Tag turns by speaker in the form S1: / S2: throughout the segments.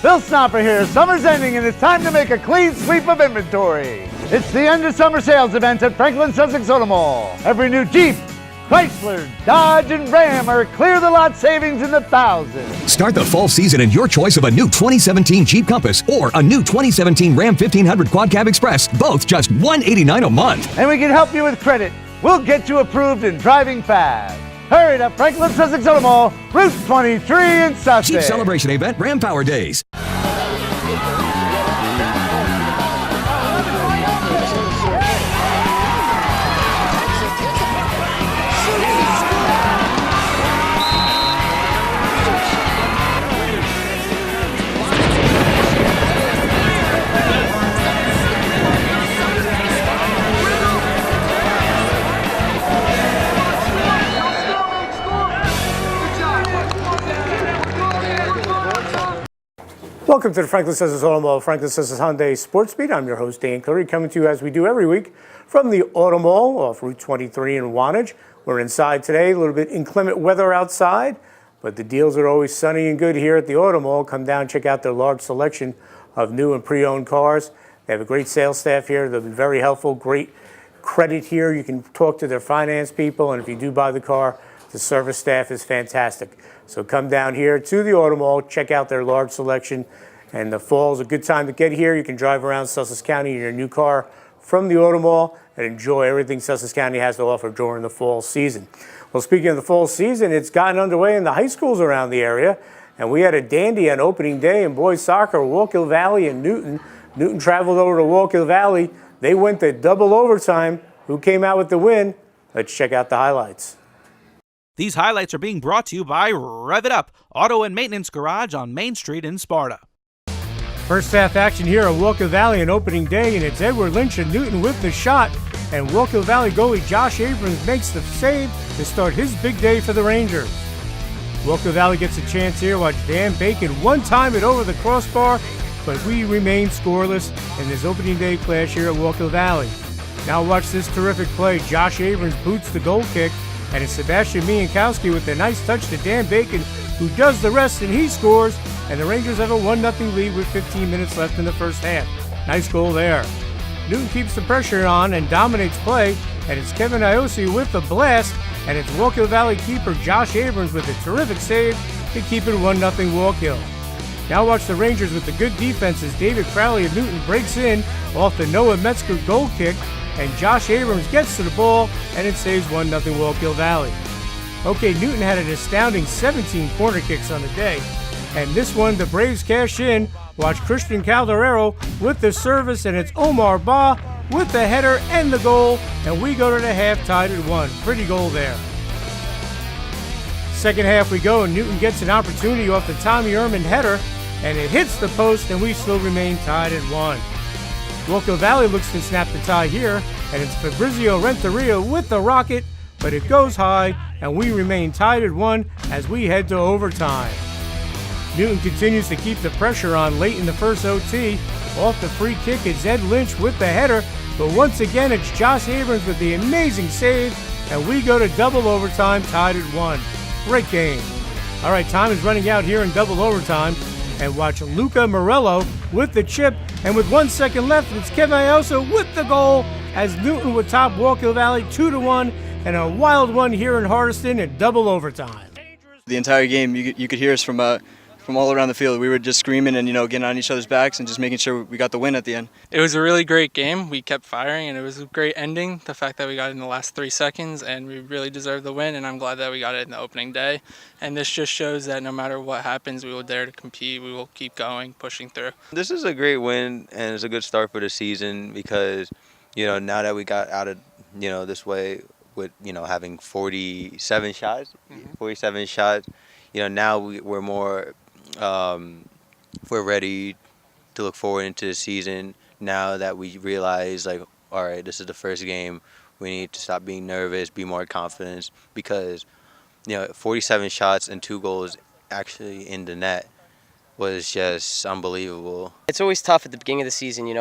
S1: Bill Snopper here. Summer's ending and it's time to make a clean sweep of inventory. It's the end of summer sales event at Franklin Sussex Automall. Every new Jeep, Chrysler, Dodge, and Ram are clear the lot savings in the thousands.
S2: Start the fall season in your choice of a new 2017 Jeep Compass or a new 2017 Ram 1500 Quad Cab Express, both just $189 a month.
S1: And we can help you with credit. We'll get you approved and driving fast. Hurry to Franklin Sussex Automall, Route 23 in Sussex.
S2: Jeep Celebration Event, Ram Power Days.
S3: Welcome to the Franklin Sussex Automall, Franklin Sussex Hyundai Sports Beat. I'm your host, Dan Cleary, coming to you as we do every week from the Automall off Route 23 in Wantage. We're inside today, a little bit inclement weather outside, but the deals are always sunny and good here at the Automall. Come down, check out their large selection of new and pre-owned cars. They have a great sales staff here. They'll be very helpful, great credit here. You can talk to their finance people, and if you do buy the car, the service staff is fantastic. So come down here to the Automall, check out their large selection, and the fall is a good time to get here. You can drive around Sussex County in your new car from the Automall and enjoy everything Sussex County has to offer during the fall season. Well, speaking of the fall season, it's gotten underway in the high schools around the area, and we had a dandy on opening day in boys soccer, Wallkill Valley and Newton. Newton traveled over to Wallkill Valley. They went to double overtime. Who came out with the win? Let's check out the highlights.
S4: These highlights are being brought to you by Rev It Up, Auto and Maintenance Garage on Main Street in Sparta.
S3: First half action here at Wallkill Valley on opening day, and it's Edward Lynch and Newton with the shot, and Wallkill Valley goalie Josh Abrams makes the save to start his big day for the Rangers. Wallkill Valley gets a chance here. Watch Dan Bacon one-time it over the crossbar, but we remain scoreless in this opening day clash here at Wallkill Valley. Now watch this terrific play. Josh Abrams boots the goal kick, and it's Sebastian Miankowski with a nice touch to Dan Bacon, who does the rest, and he scores, and the Rangers have a 1-0 lead with 15 minutes left in the first half. Nice goal there. Newton keeps the pressure on and dominates play, and it's Kevin Iosi with the blast, and it's Wallkill Valley keeper Josh Abrams with a terrific save to keep it 1-0 Wallkill. Now watch the Rangers with the good defense as David Crowley of Newton breaks in off the Noah Metzger goal kick, and Josh Abrams gets to the ball, and it saves 1-0 Wallkill Valley. Okay, Newton had an astounding 17 corner kicks on the day, and this one the Braves cash in. Watch Christian Calderero with the service, and it's Omar Ba with the header and the goal, and we go to the half tied at 1. Pretty goal there. Second half we go, and Newton gets an opportunity off the Tommy Ehrman header, and it hits the post, and we still remain tied at 1. Wallkill Valley looks to snap the tie here, and it's Fabrizio Renteria with the rocket, but it goes high, and we remain tied at 1 as we head to overtime. Newton continues to keep the pressure on late in the first OT. Off the free kick, it's Ed Lynch with the header, but once again it's Josh Abrams with the amazing save, and we go to double overtime tied at 1. Great game. All right, time is running out here in double overtime, and watch Luca Morello with the chip, and with 1 second left, it's Kevin Iosa with the goal as Newton would top Wallkill Valley 2-1, and a wild one here in Hardiston in double overtime.
S5: The entire game, you could hear us from all around the field. We were just screaming and getting on each other's backs and just making sure we got the win at the end.
S6: It was a really great game. We kept firing, and it was a great ending. The fact that we got it in the last 3 seconds, and we really deserved the win, and I'm glad that we got it in the opening day. And this just shows that no matter what happens, we will dare to compete. We will keep going, pushing through.
S7: This is a great win, and it's a good start for the season because, now that we got out of, this way with, having 47 shots, now we're more... we're ready to look forward into the season now that we realize, all right, this is the first game. We need to stop being nervous, be more confident, because, 47 shots and 2 goals actually in the net was just unbelievable.
S8: It's always tough at the beginning of the season. You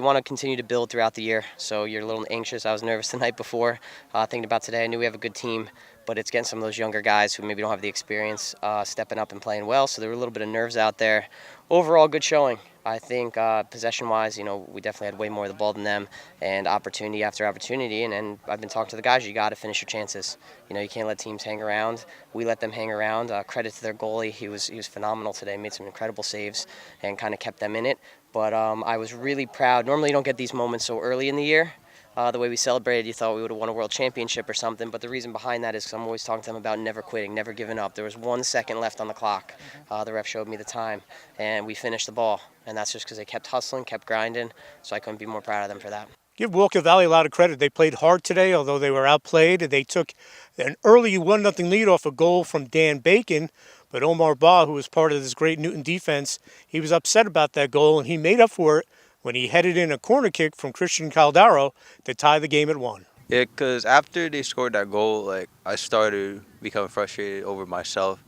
S8: want to continue to build throughout the year, so you're a little anxious. I was nervous the night before, thinking about today. I knew we have a good team, but it's getting some of those younger guys who maybe don't have the experience stepping up and playing well. So there were a little bit of nerves out there. Overall, good showing. I think possession-wise, we definitely had way more of the ball than them, and opportunity after opportunity. And I've been talking to the guys, you got to finish your chances. You can't let teams hang around. We let them hang around. Credit to their goalie. He was phenomenal today, made some incredible saves and kind of kept them in it. But I was really proud. Normally you don't get these moments so early in the year. The way we celebrated, you thought we would have won a world championship or something, but the reason behind that is because I'm always talking to them about never quitting, never giving up. There was 1 second left on the clock. The ref showed me the time, and we finished the ball, and that's just because they kept hustling, kept grinding, so I couldn't be more proud of them for that.
S3: Give Wallkill Valley a lot of credit. They played hard today, although they were outplayed. They took an early 1-0 lead off a goal from Dan Bacon, but Omar Ba, who was part of this great Newton defense, he was upset about that goal, and he made up for it when he headed in a corner kick from Christian Caldaro to tie the game at 1.
S7: Yeah, because after they scored that goal, I started becoming frustrated over myself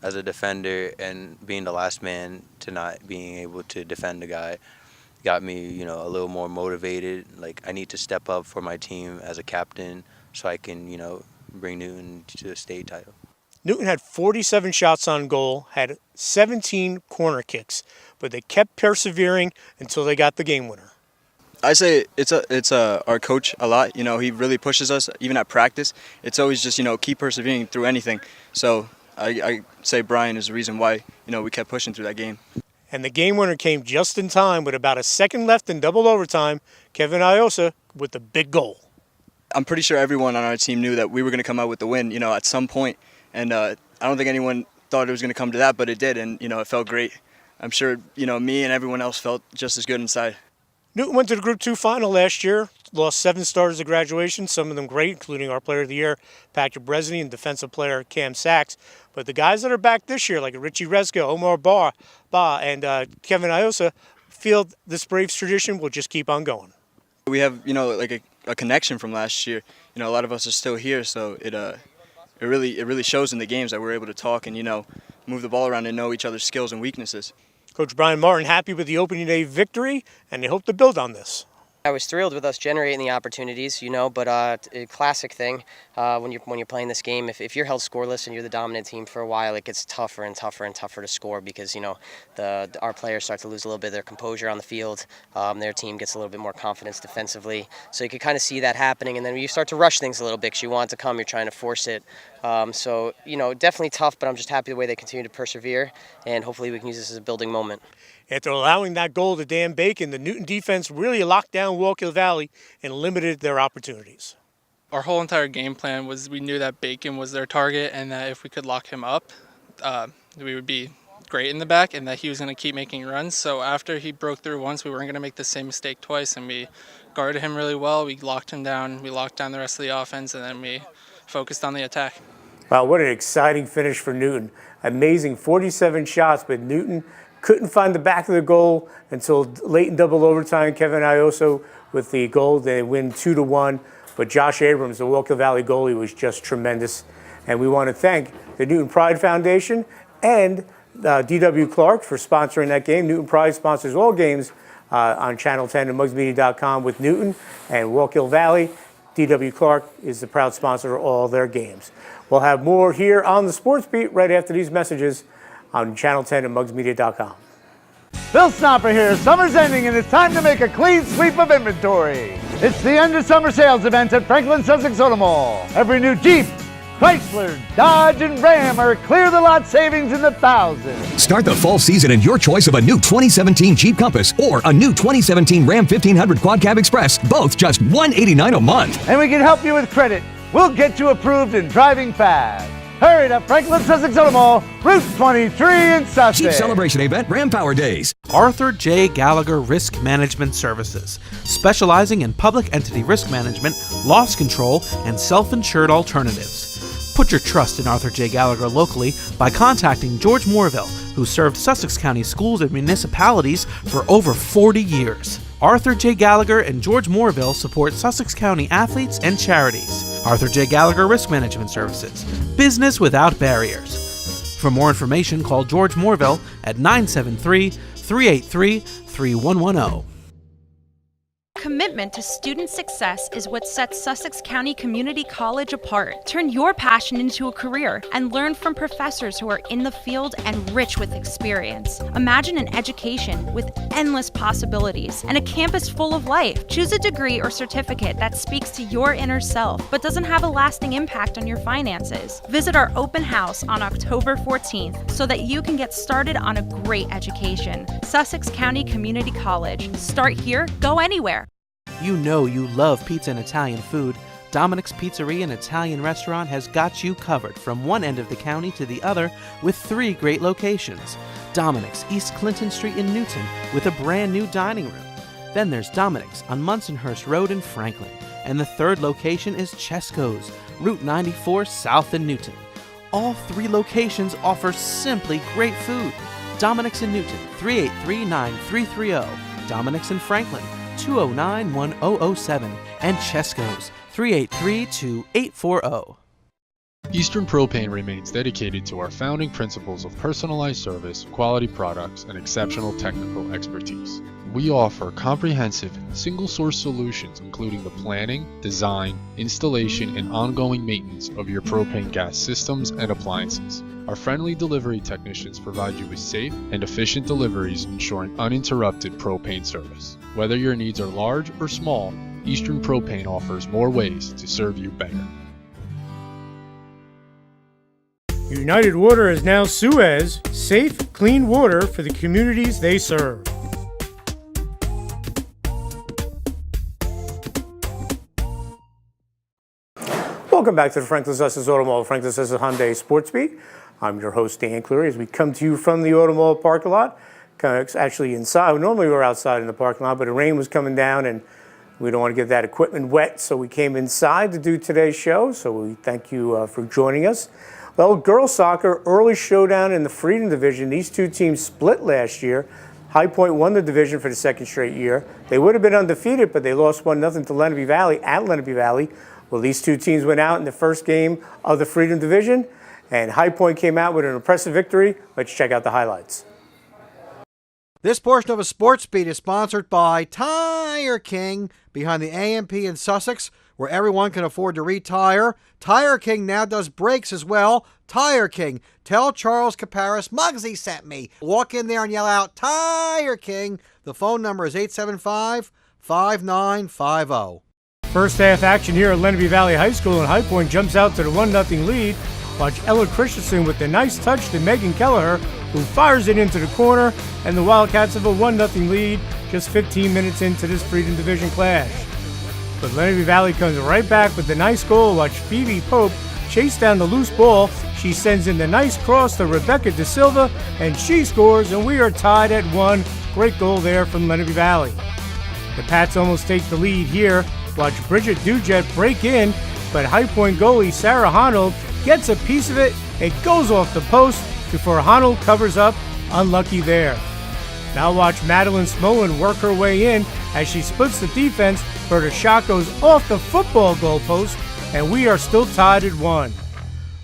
S7: as a defender, and being the last man to not being able to defend the guy got me, a little more motivated. I need to step up for my team as a captain so I can, bring Newton to the state title.
S3: Newton had 47 shots on goal, had 17 corner kicks, but they kept persevering until they got the game winner.
S5: I say it's our coach a lot. He really pushes us, even at practice. It's always just, keep persevering through anything. So I say Brian is the reason why, we kept pushing through that game.
S3: And the game winner came just in time with about a second left in double overtime. Kevin Iosa with the big goal.
S5: I'm pretty sure everyone on our team knew that we were going to come out with the win, at some point. And I don't think anyone thought it was going to come to that, but it did, and, it felt great. I'm sure, me and everyone else felt just as good inside.
S3: Newton went to the Group 2 final last year, lost 7 starters at graduation, some of them great, including our Player of the Year, Patrick Bresney, and defensive player Cam Sachs. But the guys that are back this year, like Richie Reska, Omar Ba, and Kevin Iosa, feel this Braves tradition will just keep on going.
S5: We have, a connection from last year. A lot of us are still here, so it really shows in the games that we're able to talk and, move the ball around and know each other's skills and weaknesses.
S3: Coach Brian Martin happy with the opening day victory, and they hope to build on this.
S8: I was thrilled with us generating the opportunities, but a classic thing when you're playing this game. If you're held scoreless and you're the dominant team for a while, it gets tougher and tougher and tougher to score because our players start to lose a little bit of their composure on the field. Their team gets a little bit more confidence defensively, so you can kind of see that happening. And then when you start to rush things a little bit because you want it to come, you're trying to force it. So definitely tough, but I'm just happy the way they continue to persevere, and hopefully we can use this as a building moment.
S3: After allowing that goal to Dan Bacon, the Newton defense really locked down Wallkill Valley and limited their opportunities.
S6: Our whole entire game plan was we knew that Bacon was their target and that if we could lock him up, we would be great in the back and that he was going to keep making runs. So after he broke through once, we weren't going to make the same mistake twice, and we guarded him really well. We locked him down. We locked down the rest of the offense, and then we focused on the attack. Wow, what an exciting finish for Newton. Amazing 47 shots, but Newton couldn't find the back of the goal until late in double overtime. Kevin Ioso with the goal. They win 2-1. But Josh Abrams, the Wallkill Valley goalie, was just tremendous. And we want to thank the Newton Pride Foundation and D.W. Clark for sponsoring that game. Newton Pride sponsors all games on Channel 10 and mugsmedia.com with Newton and Wallkill Valley. D.W. Clark is the proud sponsor of all their games. We'll have more here on the Sports Beat right after these messages on Channel 10 and mugsmedia.com.
S1: Bill Snopper here. Summer's ending and it's time to make a clean sweep of inventory. It's the end of summer sales event at Franklin Sussex Automall. Every new Jeep, Chrysler, Dodge, and Ram are clear the lot savings in the thousands.
S2: Start the fall season in your choice of a new 2017 Jeep Compass or a new 2017 Ram 1500 Quad Cab Express, both just $189 a month.
S1: And we can help you with credit. We'll get you approved and driving fast. Hurry to Franklin Sussex Automall, Route 23 in Sussex.
S2: Jeep Celebration Event Ram Power Days.
S4: Arthur J. Gallagher Risk Management Services, specializing in public entity risk management, loss control, and self-insured alternatives. Put your trust in Arthur J. Gallagher locally by contacting George Morville, who served Sussex County schools and municipalities for over 40 years. Arthur J. Gallagher and George Morville support Sussex County athletes and charities. Arthur J. Gallagher Risk Management Services. Business without barriers. For more information, call George Morville at 973-383-3110.
S9: commitment to student success is what sets Sussex County Community College apart. Turn your passion into a career and learn from professors who are in the field and rich with experience. Imagine an education with endless possibilities and a campus full of life. Choose a degree or certificate that speaks to your inner self but doesn't have a lasting impact on your finances. Visit our open house on October 14th so that you can get started on a great education. Sussex County Community College. Start here, go anywhere.
S4: You know you love pizza and Italian food. Dominic's Pizzeria and Italian restaurant has got you covered from one end of the county to the other with 3 great locations. Dominic's, East Clinton Street in Newton, with a brand new dining room. Then there's Dominic's on Munsonhurst Road in Franklin. And the 3rd location is Chesco's, Route 94 South in Newton. All 3 locations offer simply great food. Dominic's in Newton, 383-9330. Dominic's in Franklin, 209-1007. And Chesco's, 383-2840.
S10: Eastern Propane remains dedicated to our founding principles of personalized service, quality products, and exceptional technical expertise. We offer comprehensive, single-source solutions including the planning, design, installation, and ongoing maintenance of your propane gas systems and appliances. Our friendly delivery technicians provide you with safe and efficient deliveries, ensuring uninterrupted propane service. Whether your needs are large or small, Eastern Propane offers more ways to serve you better.
S3: United Water is now Suez, safe, clean water for the communities they serve. Welcome back to the Franklin Sussex Automall, Franklin Sussex Hyundai Sports Beat. I'm your host, Dan Cleary, as we come to you from the Automall parking lot. Actually inside. Normally we're outside in the parking lot, but the rain was coming down and we don't want to get that equipment wet, so we came inside to do today's show. So we thank you for joining us. Well, girls soccer, early showdown in the Freedom Division. These 2 teams split last year. High Point won the division for the 2nd straight year. They would have been undefeated, but they lost 1-0 to Lenape Valley at Lenape Valley. Well, these 2 teams went out in the first game of the Freedom Division, and High Point came out with an impressive victory. Let's check out the highlights.
S11: This portion of a Sports Beat is sponsored by Tire King, behind the AMP in Sussex, where everyone can afford to retire. Tire King now does brakes as well. Tire King. Tell Charles Caparis Muggsy sent me. Walk in there and yell out, Tire King. The phone number is 875-5950.
S3: First half action here at Lenape Valley High School, and High Point jumps out to the 1-0 lead. Watch Ella Christensen with the nice touch to Megan Kelleher, who fires it into the corner, and the Wildcats have a 1-0 lead just 15 minutes into this Freedom Division clash. But Lenape Valley comes right back with the nice goal. Watch Phoebe Pope chase down the loose ball. She sends in the nice cross to Rebecca De Silva, and she scores, and we are tied at 1. Great goal there from Lenape Valley. The Pats almost take the lead here. Watch Bridget Dujet break in, but High Point goalie Sarah Honold gets a piece of it. It goes off the post before Honold covers up. Unlucky there. Now watch Madeline Smolin work her way in as she splits the defense, but her shot goes off the football goalpost, and we are still tied at 1.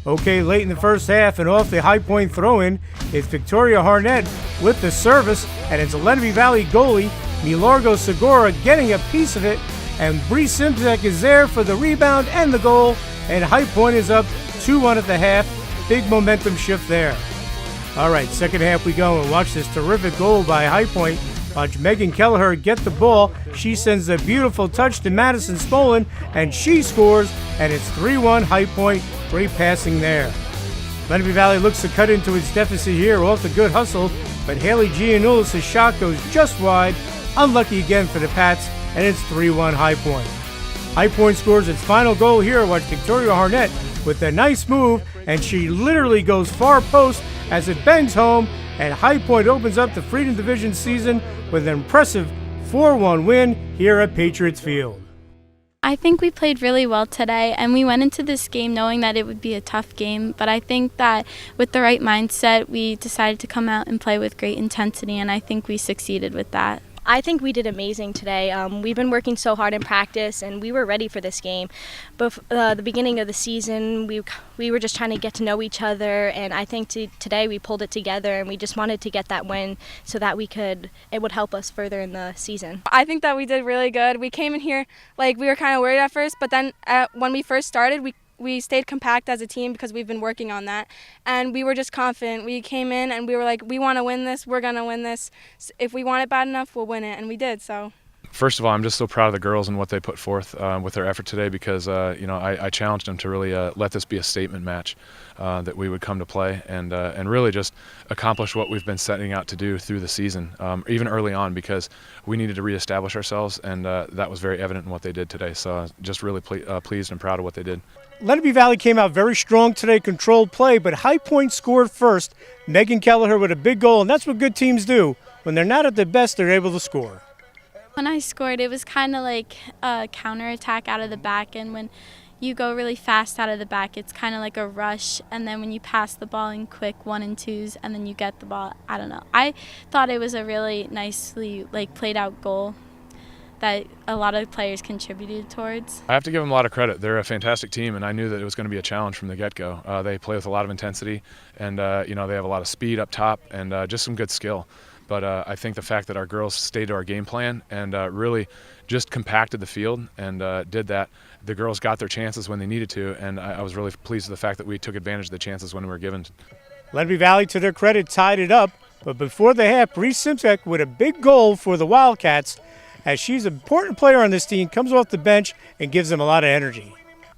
S3: Okay, late in the first half and off the High Point throw-in is Victoria Harnett with the service, and it's a Lenape Valley goalie, Milargo Segura, getting a piece of it, and Bree Simzek is there for the rebound and the goal, and High Point is up 2-1 at the half. Big momentum shift there. All right, second half we go, and watch this terrific goal by High Point. Watch Megan Kelleher get the ball. She sends a beautiful touch to Madison Smolin, and she scores, and it's 3-1 High Point. Great passing there. Lenape Valley looks to cut into its deficit here off the good hustle, but Haley Giannoulis' shot goes just wide. Unlucky again for the Pats, and it's 3-1 High Point. High Point scores its final goal here. Watch Victoria Harnett with a nice move, and she literally goes far post as it bangs home, and High Point opens up the Freedom Division season with an impressive 4-1 win here at Patriots Field.
S12: I think we played really well today, and we went into this game knowing that it would be a tough game, but I think that with the right mindset, we decided to come out and play with great intensity, and I think we succeeded with that.
S13: I think we did amazing today. We've been working so hard in practice, and we were ready for this game. But the beginning of the season, we were just trying to get to know each other, and I think today we pulled it together, and we just wanted to get that win so that it would help us further in the season.
S14: I think that we did really good. We came in here like we were kind of worried at first, but then when we first started, we stayed compact as a team because we've been working on that, and we were just confident. We came in and we were like, we want to win this, we're going to win this. If we want it bad enough, we'll win it, and we did. So
S15: first of all, I'm just so proud of the girls and what they put forth with their effort today, because I challenged them to really let this be a statement match, that we would come to play and really just accomplish what we've been setting out to do through the season, even early on, because we needed to reestablish ourselves, and that was very evident in what they did today. So just really pleased and proud of what they did.
S3: Lenape Valley came out very strong today, controlled play, but High Point scored first. Megan Kelleher with a big goal, and that's what good teams do. When they're not at their best, they're able to score.
S12: When I scored, it was kind of like a counterattack out of the back, and when you go really fast out of the back, it's kind of like a rush, and then when you pass the ball in quick 1 and 2s, and then you get the ball, I don't know. I thought it was a really nicely played out goal that a lot of players contributed towards.
S15: I have to give them a lot of credit. They're a fantastic team, and I knew that it was going to be a challenge from the get-go. They play with a lot of intensity, and they have a lot of speed up top and just some good skill. But I think the fact that our girls stayed to our game plan and really just compacted the field and did that, the girls got their chances when they needed to, and I was really pleased with the fact that we took advantage of the chances when we were given.
S3: Lenape Valley, to their credit, tied it up, but before the half, Bree Simsek with a big goal for the Wildcats, as she's an important player on this team, comes off the bench and gives them a lot of energy.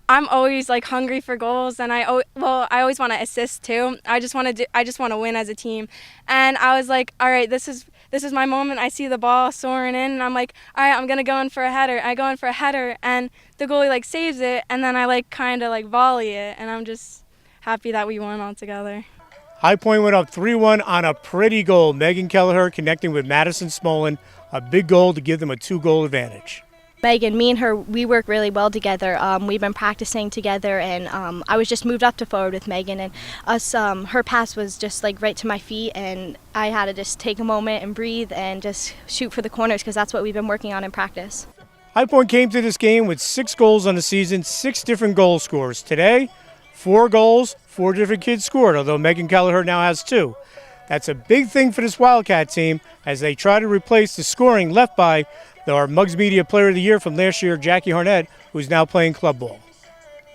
S14: I'm always hungry for goals, and I always want to assist too. I just want to win as a team, and I was like, all right, this is my moment. I see the ball soaring in, and I'm like, all right, I'm gonna go in for a header. I go in for a header, and the goalie saves it, and then I kind of volley it, and I'm just happy that we won all together.
S3: High Point went up 3-1 on a pretty goal. Megan Kelleher connecting with Madison Smolin, a big goal to give them a 2-goal advantage.
S13: Megan, me and her, we work really well together. We've been practicing together, and I was just moved up to forward with Megan, and her pass was just right to my feet, and I had to just take a moment and breathe and just shoot for the corners, because that's what we've been working on in practice.
S3: High Point came to this game with 6 goals on the season, 6 different goal scorers. Today, 4 goals, 4 different kids scored, although Megan Kelleher now has 2. That's a big thing for this Wildcat team as they try to replace the scoring left by our Muggs Media Player of the Year from last year, Jackie Harnett, who's now playing club ball.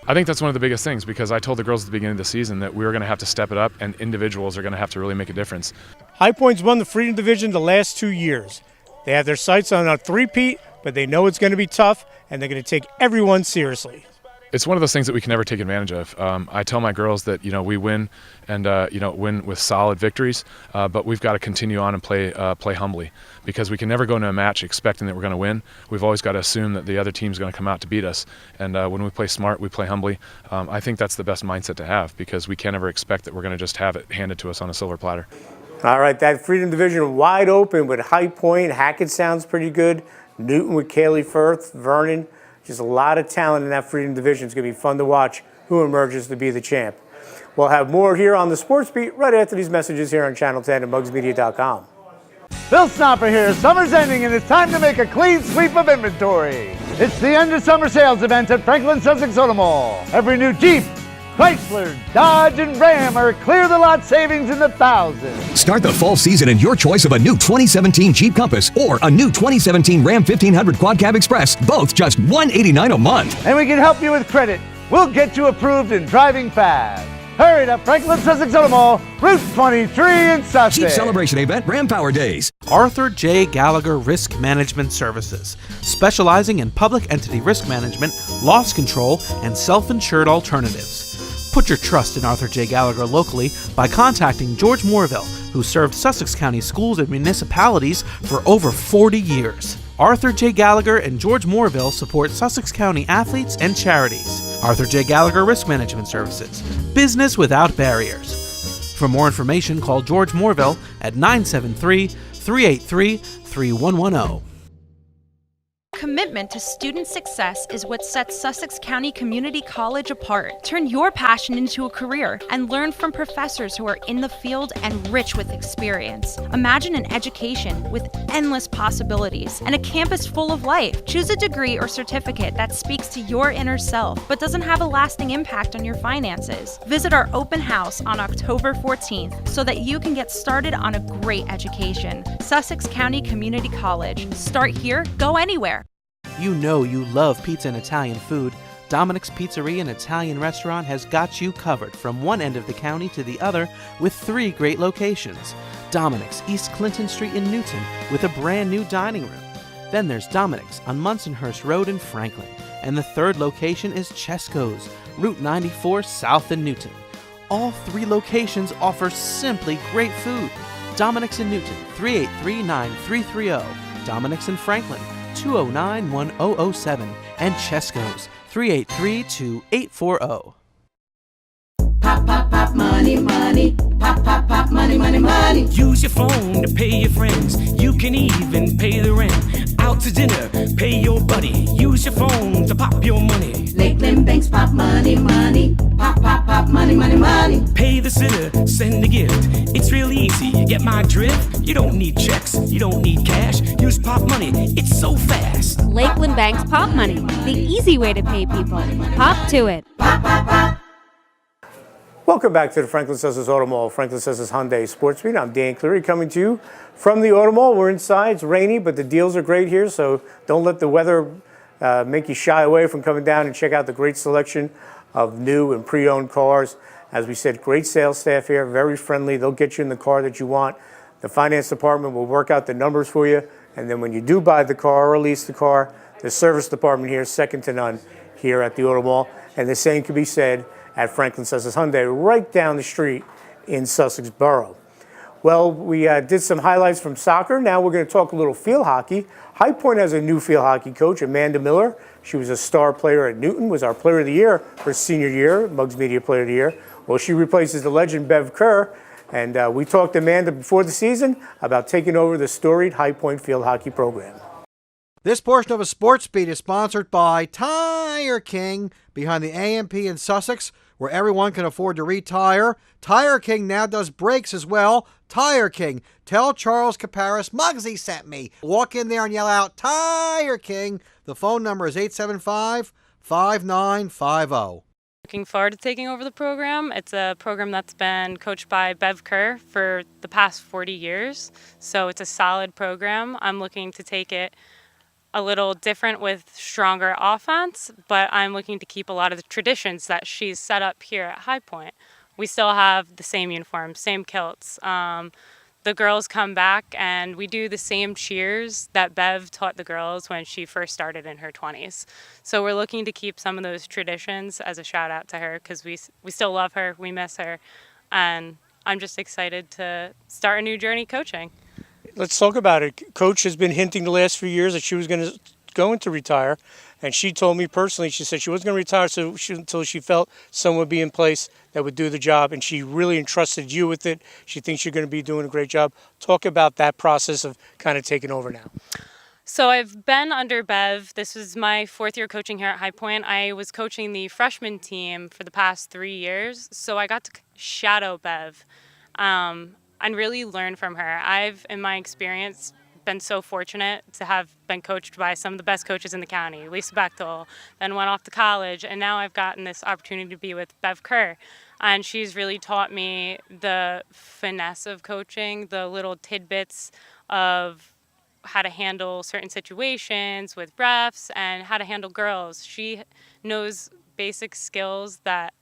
S15: I think that's one of the biggest things, because I told the girls at the beginning of the season that we were going to have to step it up, and individuals are going to have to really make a difference.
S3: High Point's won the Freedom Division the last 2 years. They have their sights on a three-peat, but they know it's going to be tough, and they're going to take everyone seriously.
S15: It's one of those things that we can never take advantage of. I tell my girls that we win and win with solid victories, but we've got to continue on and play humbly, because we can never go into a match expecting that we're going to win. We've always got to assume that the other team's going to come out to beat us, and when we play smart, we play humbly. I think that's the best mindset to have, because we can't ever expect that we're going to just have it handed to us on a silver platter.
S3: All right, that Freedom Division wide open with High Point. Hackett sounds pretty good. Newton with Kaylee Firth, Vernon. Just a lot of talent in that Freedom Division. It's going to be fun to watch who emerges to be the champ. We'll have more here on the Sports Beat right after these messages here on Channel 10 and MuggsMedia.com.
S1: Bill Snopper here. Summer's ending and it's time to make a clean sweep of inventory. It's the end of summer sales event at Franklin Sussex Automall. Every new Jeep, Chrysler, Dodge, and Ram are clear the lot savings in the thousands.
S2: Start the fall season in your choice of a new 2017 Jeep Compass or a new 2017 Ram 1500 Quad Cab Express, both just $189 a month.
S1: And we can help you with credit. We'll get you approved in driving fast. Hurry to Franklin Sussex Automall, Route 23 in Sussex.
S2: Jeep Celebration Event Ram Power Days.
S4: Arthur J. Gallagher Risk Management Services, specializing in public entity risk management, loss control, and self-insured alternatives. Put your trust in Arthur J. Gallagher locally by contacting George Morville, who served Sussex County schools and municipalities for over 40 years. Arthur J. Gallagher and George Morville support Sussex County athletes and charities. Arthur J. Gallagher Risk Management Services. Business without barriers. For more information, call George Morville at 973-383-3110.
S9: Commitment to student success is what sets Sussex County Community College apart. Turn your passion into a career and learn from professors who are in the field and rich with experience. Imagine an education with endless possibilities and a campus full of life. Choose a degree or certificate that speaks to your inner self but doesn't have a lasting impact on your finances. Visit our open house on October 14th so that you can get started on a great education. Sussex County Community College. Start here, go anywhere.
S4: You know you love pizza and Italian food. Dominic's Pizzeria and Italian restaurant has got you covered from one end of the county to the other with 3 great locations. Dominic's East Clinton Street in Newton with a brand new dining room. Then there's Dominic's on Munsonhurst Road in Franklin. And the 3rd location is Chesco's, Route 94 South in Newton. All 3 locations offer simply great food. Dominic's in Newton, 383-9330. Dominic's in Franklin, 209-1007, and Chesco's 383-2840.
S16: Pop, pop, pop, money, money. Pop, pop, pop, money, money, money. Use your phone to pay your friends. You can even pay the rent. Out to dinner, pay your buddy. Use your phone to pop your money. Lakeland Banks, pop money, money. Pop, pop, pop, money, money, money. Pay the sitter, send a gift. It's real easy, you get my drift? You don't need checks, you don't need cash. Use pop money, it's so fast.
S17: Lakeland Bank's Pop Money, the easy way to pay people. Pop to it.
S16: Pop, pop, pop.
S3: Welcome back to the Franklin Sussex Automall, Franklin Sussex Hyundai Sports Meet. I'm Dan Cleary coming to you from the Automall. We're inside. It's rainy, but the deals are great here, so don't let the weather make you shy away from coming down and check out the great selection of new and pre-owned cars. As we said, great sales staff here, very friendly. They'll get you in the car that you want. The finance department will work out the numbers for you, and then when you do buy the car or lease the car, the service department here is second to none here at the Automall. And the same can be said at Franklin Sussex Hyundai, right down the street in Sussex Borough. Well, we did some highlights from soccer. Now we're going to talk a little field hockey. High Point has a new field hockey coach, Amanda Miller. She was a star player at Newton, was our Player of the Year her senior year, Muggs Media Player of the Year. Well, she replaces the legend Bev Kerr, and we talked to Amanda before the season about taking over the storied High Point field hockey program.
S11: This portion of a sports beat is sponsored by Tire King, behind the A&P in Sussex, where everyone can afford to retire. Tire King now does brakes as well. Tire King. Tell Charles Caparis Muggsy sent me. Walk in there and yell out, Tire King. The phone number is 875-5950.
S18: Looking forward to taking over the program. It's a program that's been coached by Bev Kerr for the past 40 years, so it's a solid program. I'm looking to take it a little different with stronger offense, but I'm looking to keep a lot of the traditions that she's set up here at High Point. We still have the same uniforms, same kilts. The girls come back and we do the same cheers that Bev taught the girls when she first started in her 20s. So we're looking to keep some of those traditions as a shout out to her because we still love her, we miss her, and I'm just excited to start a new journey coaching.
S3: Let's talk about it. Coach has been hinting the last few years that she was going to retire, and she told me personally, she said she wasn't going to retire until she felt someone would be in place that would do the job, and she really entrusted you with it. She thinks you're going to be doing a great job. Talk about that process of kind of taking over now.
S18: So I've been under Bev. This was my 4th year coaching here at High Point. I was coaching the freshman team for the past 3 years, so I got to shadow Bev. And really learn from her. I've, in my experience, been so fortunate to have been coached by some of the best coaches in the county, Lisa Bechtel, then went off to college, and now I've gotten this opportunity to be with Bev Kerr. And she's really taught me the finesse of coaching, the little tidbits of how to handle certain situations with refs and how to handle girls. She knows basic skills that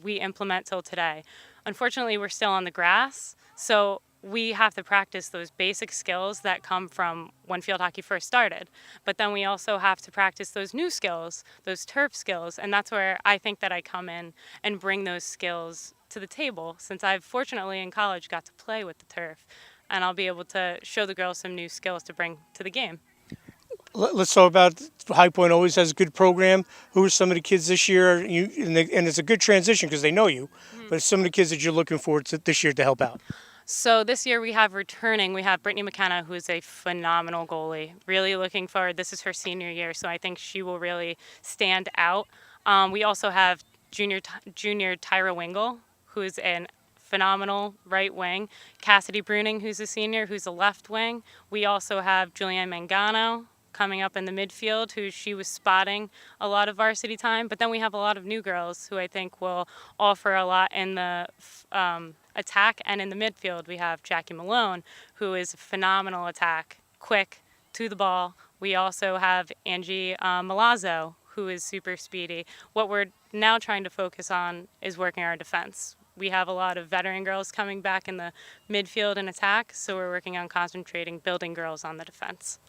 S18: we implement till today. Unfortunately, we're still on the grass, so we have to practice those basic skills that come from when field hockey first started. But then we also have to practice those new skills, those turf skills, and that's where I think that I come in and bring those skills to the table, since I've fortunately in college got to play with the turf, and I'll be able to show the girls some new skills to bring to the game.
S3: Let's talk about High Point always has a good program. Who are some of the kids this year? And it's a good transition because they know you, but some of the kids that you're looking forward to this year to help out.
S18: So this year we have Brittany McKenna, who is a phenomenal goalie. Really looking forward. This is her senior year, so I think she will really stand out. We also have junior Tyra Wingle, who is a phenomenal right wing. Cassidy Bruning, who's a senior, who's a left wing. We also have Julianne Mangano coming up in the midfield, who she was spotting a lot of varsity time. But then we have a lot of new girls who I think will offer a lot in the attack and in the midfield. We have Jackie Malone, who is a phenomenal attack, quick, to the ball. We also have Angie Malazzo, who is super speedy. What we're now trying to focus on is working our defense. We have a lot of veteran girls coming back in the midfield and attack, so we're working on concentrating, building girls on the defense.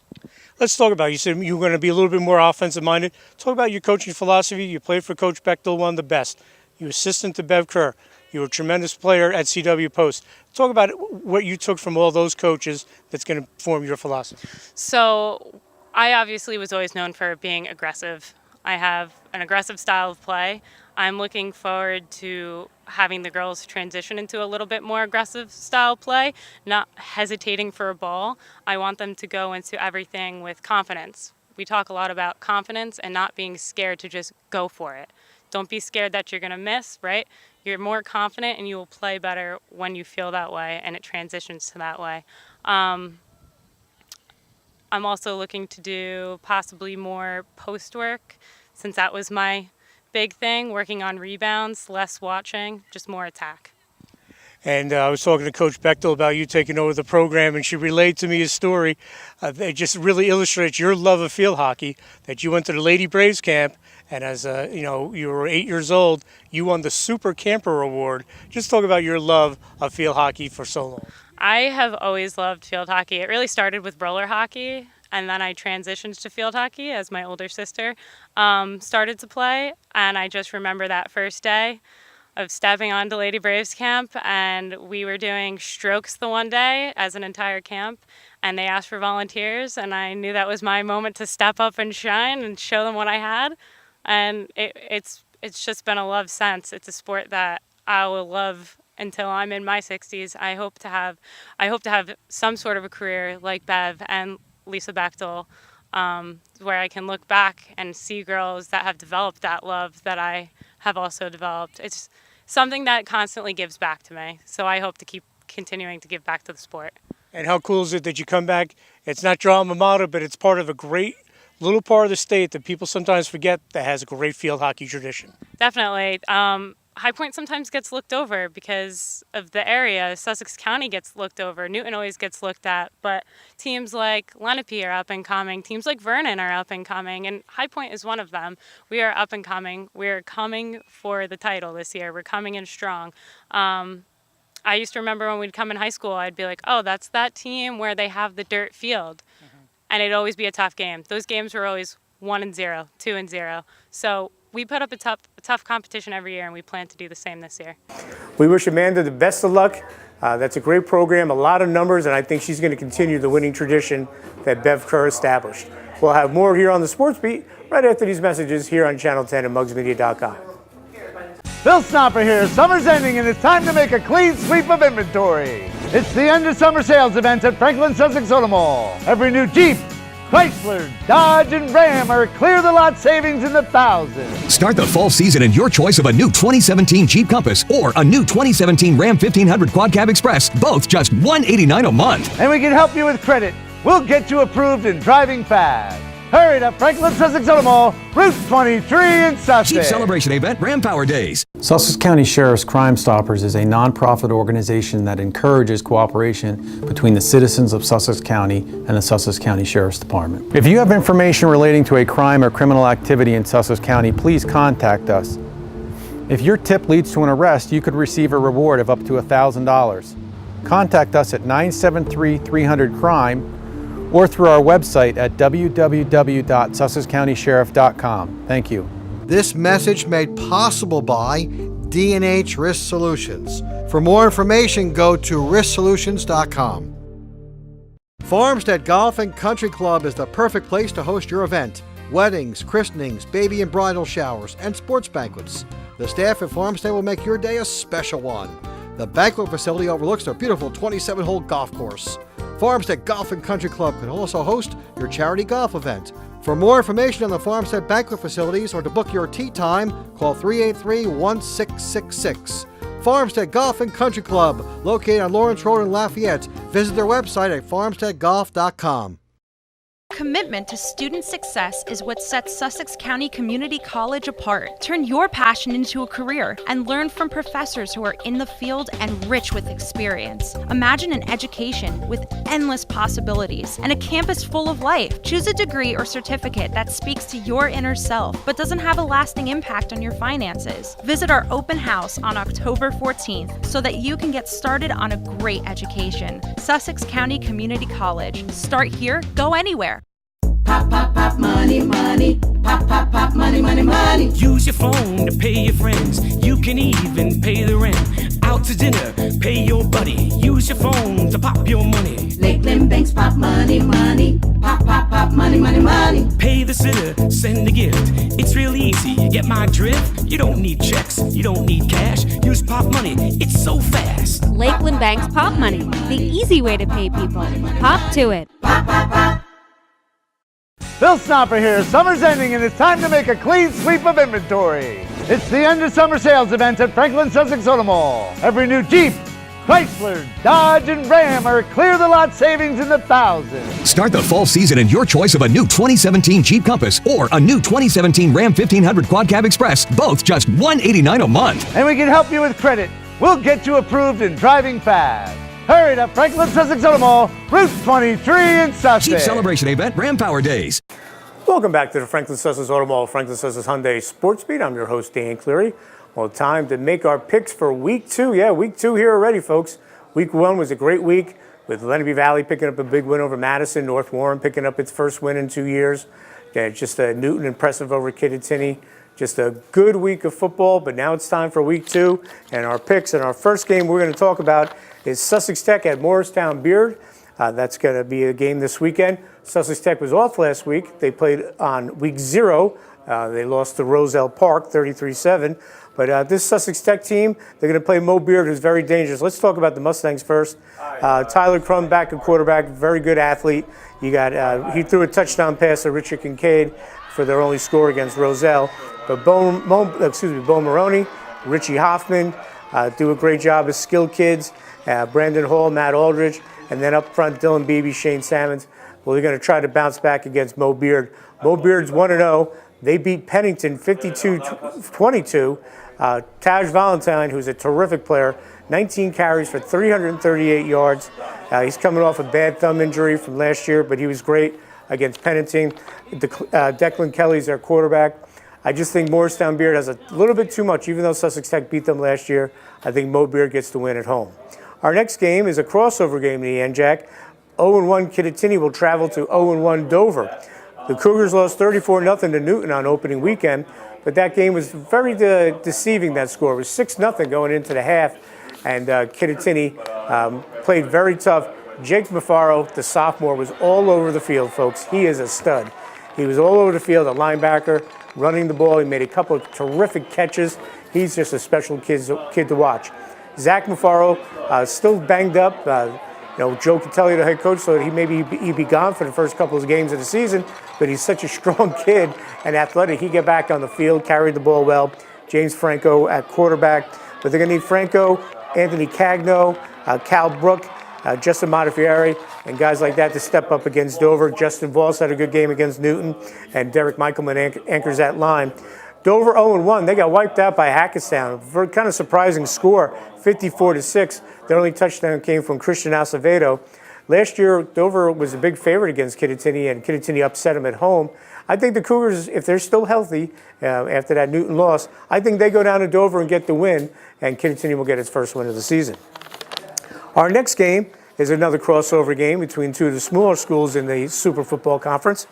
S3: Let's talk about, you said you were going to be a little bit more offensive minded. Talk about your coaching philosophy. You played for Coach Bechtel, one of the best. You were assistant to Bev Kerr. You were a tremendous player at CW Post. Talk about what you took from all those coaches that's going to form your philosophy.
S18: So I obviously was always known for being aggressive. I have an aggressive style of play. I'm looking forward to having the girls transition into a little bit more aggressive style play, not hesitating for a ball. I want them to go into everything with confidence. We talk a lot about confidence and not being scared to just go for it. Don't be scared that you're going to miss, right? You're more confident and you will play better when you feel that way and it transitions to that way. I'm also looking to do possibly more post work, since that was my big thing, working on rebounds, less watching, just more attack.
S3: And I was talking to Coach Bechtel about you taking over the program, and she relayed to me a story that just really illustrates your love of field hockey, that you went to the Lady Braves camp, and as you were 8 years old, you won the Super Camper Award. Just talk about your love of field hockey for so long.
S18: I have always loved field hockey. It really started with roller hockey, and then I transitioned to field hockey as my older sister started to play. And I just remember that first day of stepping onto Lady Braves camp, and we were doing strokes the one day as an entire camp, and they asked for volunteers, and I knew that was my moment to step up and shine and show them what I had. And it's just been a love since. It's a sport that I will love until I'm in my 60s. I hope to have some sort of a career like Bev and Lisa Bechtel, where I can look back and see girls that have developed that love that I have also developed. It's something that constantly gives back to me. So I hope to keep continuing to give back to the sport.
S3: And how cool is it that you come back? It's not your alma mater, but it's part of a great little part of the state that people sometimes forget that has a great field hockey tradition.
S18: Definitely. High Point sometimes gets looked over because of the area. Sussex County gets looked over. Newton always gets looked at. But teams like Lenape are up and coming. Teams like Vernon are up and coming. And High Point is one of them. We are up and coming. We are coming for the title this year. We're coming in strong. I used to remember when we'd come in high school, I'd be like, oh, that's that team where they have the dirt field. And it'd always be a tough game. Those games were always 1-0, 2-0. So we put up a tough competition every year, and we plan to do the same this year.
S3: We wish Amanda the best of luck. That's a great program, a lot of numbers, and I think she's going to continue the winning tradition that Bev Kerr established. We'll have more here on the Sports Beat right after these messages here on Channel 10 and mugsmedia.com.
S1: Bill Snopper here. Summer's ending and it's time to make a clean sweep of inventory. It's the end of summer sales event at Franklin Sussex Automall. Every new Jeep, Chrysler, Dodge, and Ram are clear the lot savings in the thousands.
S2: Start the fall season in your choice of a new 2017 Jeep Compass or a new 2017 Ram 1500 Quad Cab Express, both just $189 a month.
S1: And we can help you with credit. We'll get you approved and driving fast. Hurry to Franklin Sussex Automall, Route 23 in Sussex.
S2: Jeep Celebration Event, Ram Power Days.
S19: Sussex County Sheriff's Crimestoppers is a nonprofit organization that encourages cooperation between the citizens of Sussex County and the Sussex County Sheriff's Department. If you have information relating to a crime or criminal activity in Sussex County, please contact us. If your tip leads to an arrest, you could receive a reward of up to $1,000. Contact us at 973-300-CRIME or through our website at www.sussexcountysheriff.com. Thank you.
S11: This message made possible by D&H Risk Solutions. For more information, go to risksolutions.com. Farmstead Golf and Country Club is the perfect place to host your event. Weddings, christenings, baby and bridal showers, and sports banquets. The staff at Farmstead will make your day a special one. The banquet facility overlooks their beautiful 27-hole golf course. Farmstead Golf and Country Club can also host your charity golf event. For more information on the Farmstead banquet facilities or to book your tee time, call 383-1666. Farmstead Golf and Country Club, located on Lawrence Road in Lafayette. Visit their website at farmsteadgolf.com.
S9: Commitment to student success is what sets Sussex County Community College apart. Turn your passion into a career and learn from professors who are in the field and rich with experience. Imagine an education with endless possibilities and a campus full of life. Choose a degree or certificate that speaks to your inner self but doesn't have a lasting impact on your finances. Visit our open house on October 14th so that you can get started on a great education. Sussex County Community College. Start here, go anywhere.
S16: Pop, pop, pop, money, money. Pop, pop, pop, money, money, money. Use your phone to pay your friends. You can even pay the rent. Out to dinner, pay your buddy. Use your phone to pop your money. Lakeland Banks, pop money, money. Pop, pop, pop, money, money, money. Pay the sitter, send a gift. It's real easy, you get my drift? You don't need checks, you don't need cash. Use pop money, it's so fast.
S17: Lakeland Bank's Pop Money, the easy way to pay people. Pop to it.
S16: Pop, pop, pop.
S1: Bill Snopper here. Summer's ending and it's time to make a clean sweep of inventory. It's the end of summer sales event at Franklin Sussex Automall. Every new Jeep, Chrysler, Dodge, and Ram are clear the lot savings in the thousands.
S2: Start the fall season in your choice of a new 2017 Jeep Compass or a new 2017 Ram 1500 Quad Cab Express, both just $189 a month.
S1: And we can help you with credit. We'll get you approved and driving fast. Hurry to Franklin Sussex Automall, Route 23 in Sussex.
S2: Jeep Celebration Event, Ram Power Days.
S3: Welcome back to the Franklin Sussex Automall, Franklin Sussex Hyundai Sports Beat. I'm your host, Dan Cleary. Well, time to make our picks for Week 2. Yeah, Week 2 here already, folks. Week 1 was a great week with Lenape Valley picking up a big win over Madison, North Warren picking up its first win in 2 years. Yeah, just Newton impressive over Kittatinny. Just a good week of football, but now it's time for Week 2 and our picks. And our first game we're going to talk about is Sussex Tech at Morristown Beard. That's going to be a game this weekend. Sussex Tech was off last week. They played on Week 0. They lost to Roselle Park 33-7. But this Sussex Tech team, they're going to play Mo Beard, who's very dangerous. Let's talk about the Mustangs first. Tyler Crum back at quarterback, very good athlete. You got he threw a touchdown pass to Richard Kincaid for their only score against Roselle. But Bo Maroney, Richie Hoffman do a great job as skilled kids. Brandon Hall, Matt Aldridge, and then up front, Dylan Beebe, Shane Salmons. Well, they're going to try to bounce back against Mo Beard. Mo Beard's 1-0. They beat Pennington 52-22. Taj Valentine, who's a terrific player, 19 carries for 338 yards. He's coming off a bad thumb injury from last year, but he was great against Pennington. Declan Kelly's their quarterback. I just think Morristown Beard has a little bit too much, even though Sussex Tech beat them last year. I think Mo Beard gets the win at home. Our next game is a crossover game in the NJAC. 0-1 Kittatinny will travel to 0-1 Dover. The Cougars lost 34-0 to Newton on opening weekend, but that game was very deceiving, that score. It was 6-0 going into the half, and Kittatinny played very tough. Jake Mafaro, the sophomore, was all over the field, folks. He is a stud. He was all over the field, a linebacker, running the ball. He made a couple of terrific catches. He's just a special kid to watch. Zach Mafaro, still banged up. Joe Catelli, the head coach, so he'd be gone for the first couple of games of the season, but he's such a strong kid and athletic. He get back on the field, carried the ball well. James Franco at quarterback. But they're going to need Franco, Anthony Cagno, Cal Brook, Justin Montefiore, and guys like that to step up against Dover. Justin Voss had a good game against Newton, and Derek Michaelman anchors that line. Dover 0-1. They got wiped out by Hackettstown. Very kind of surprising score, 54-6. Their only touchdown came from Christian Acevedo. Last year, Dover was a big favorite against Kittatinny, and Kittatinny upset them at home. I think the Cougars, if they're still healthy after that Newton loss, I think they go down to Dover and get the win, and Kittatinny will get its first win of the season. Our next game is another crossover game between two of the smaller schools in the Super Football Conference.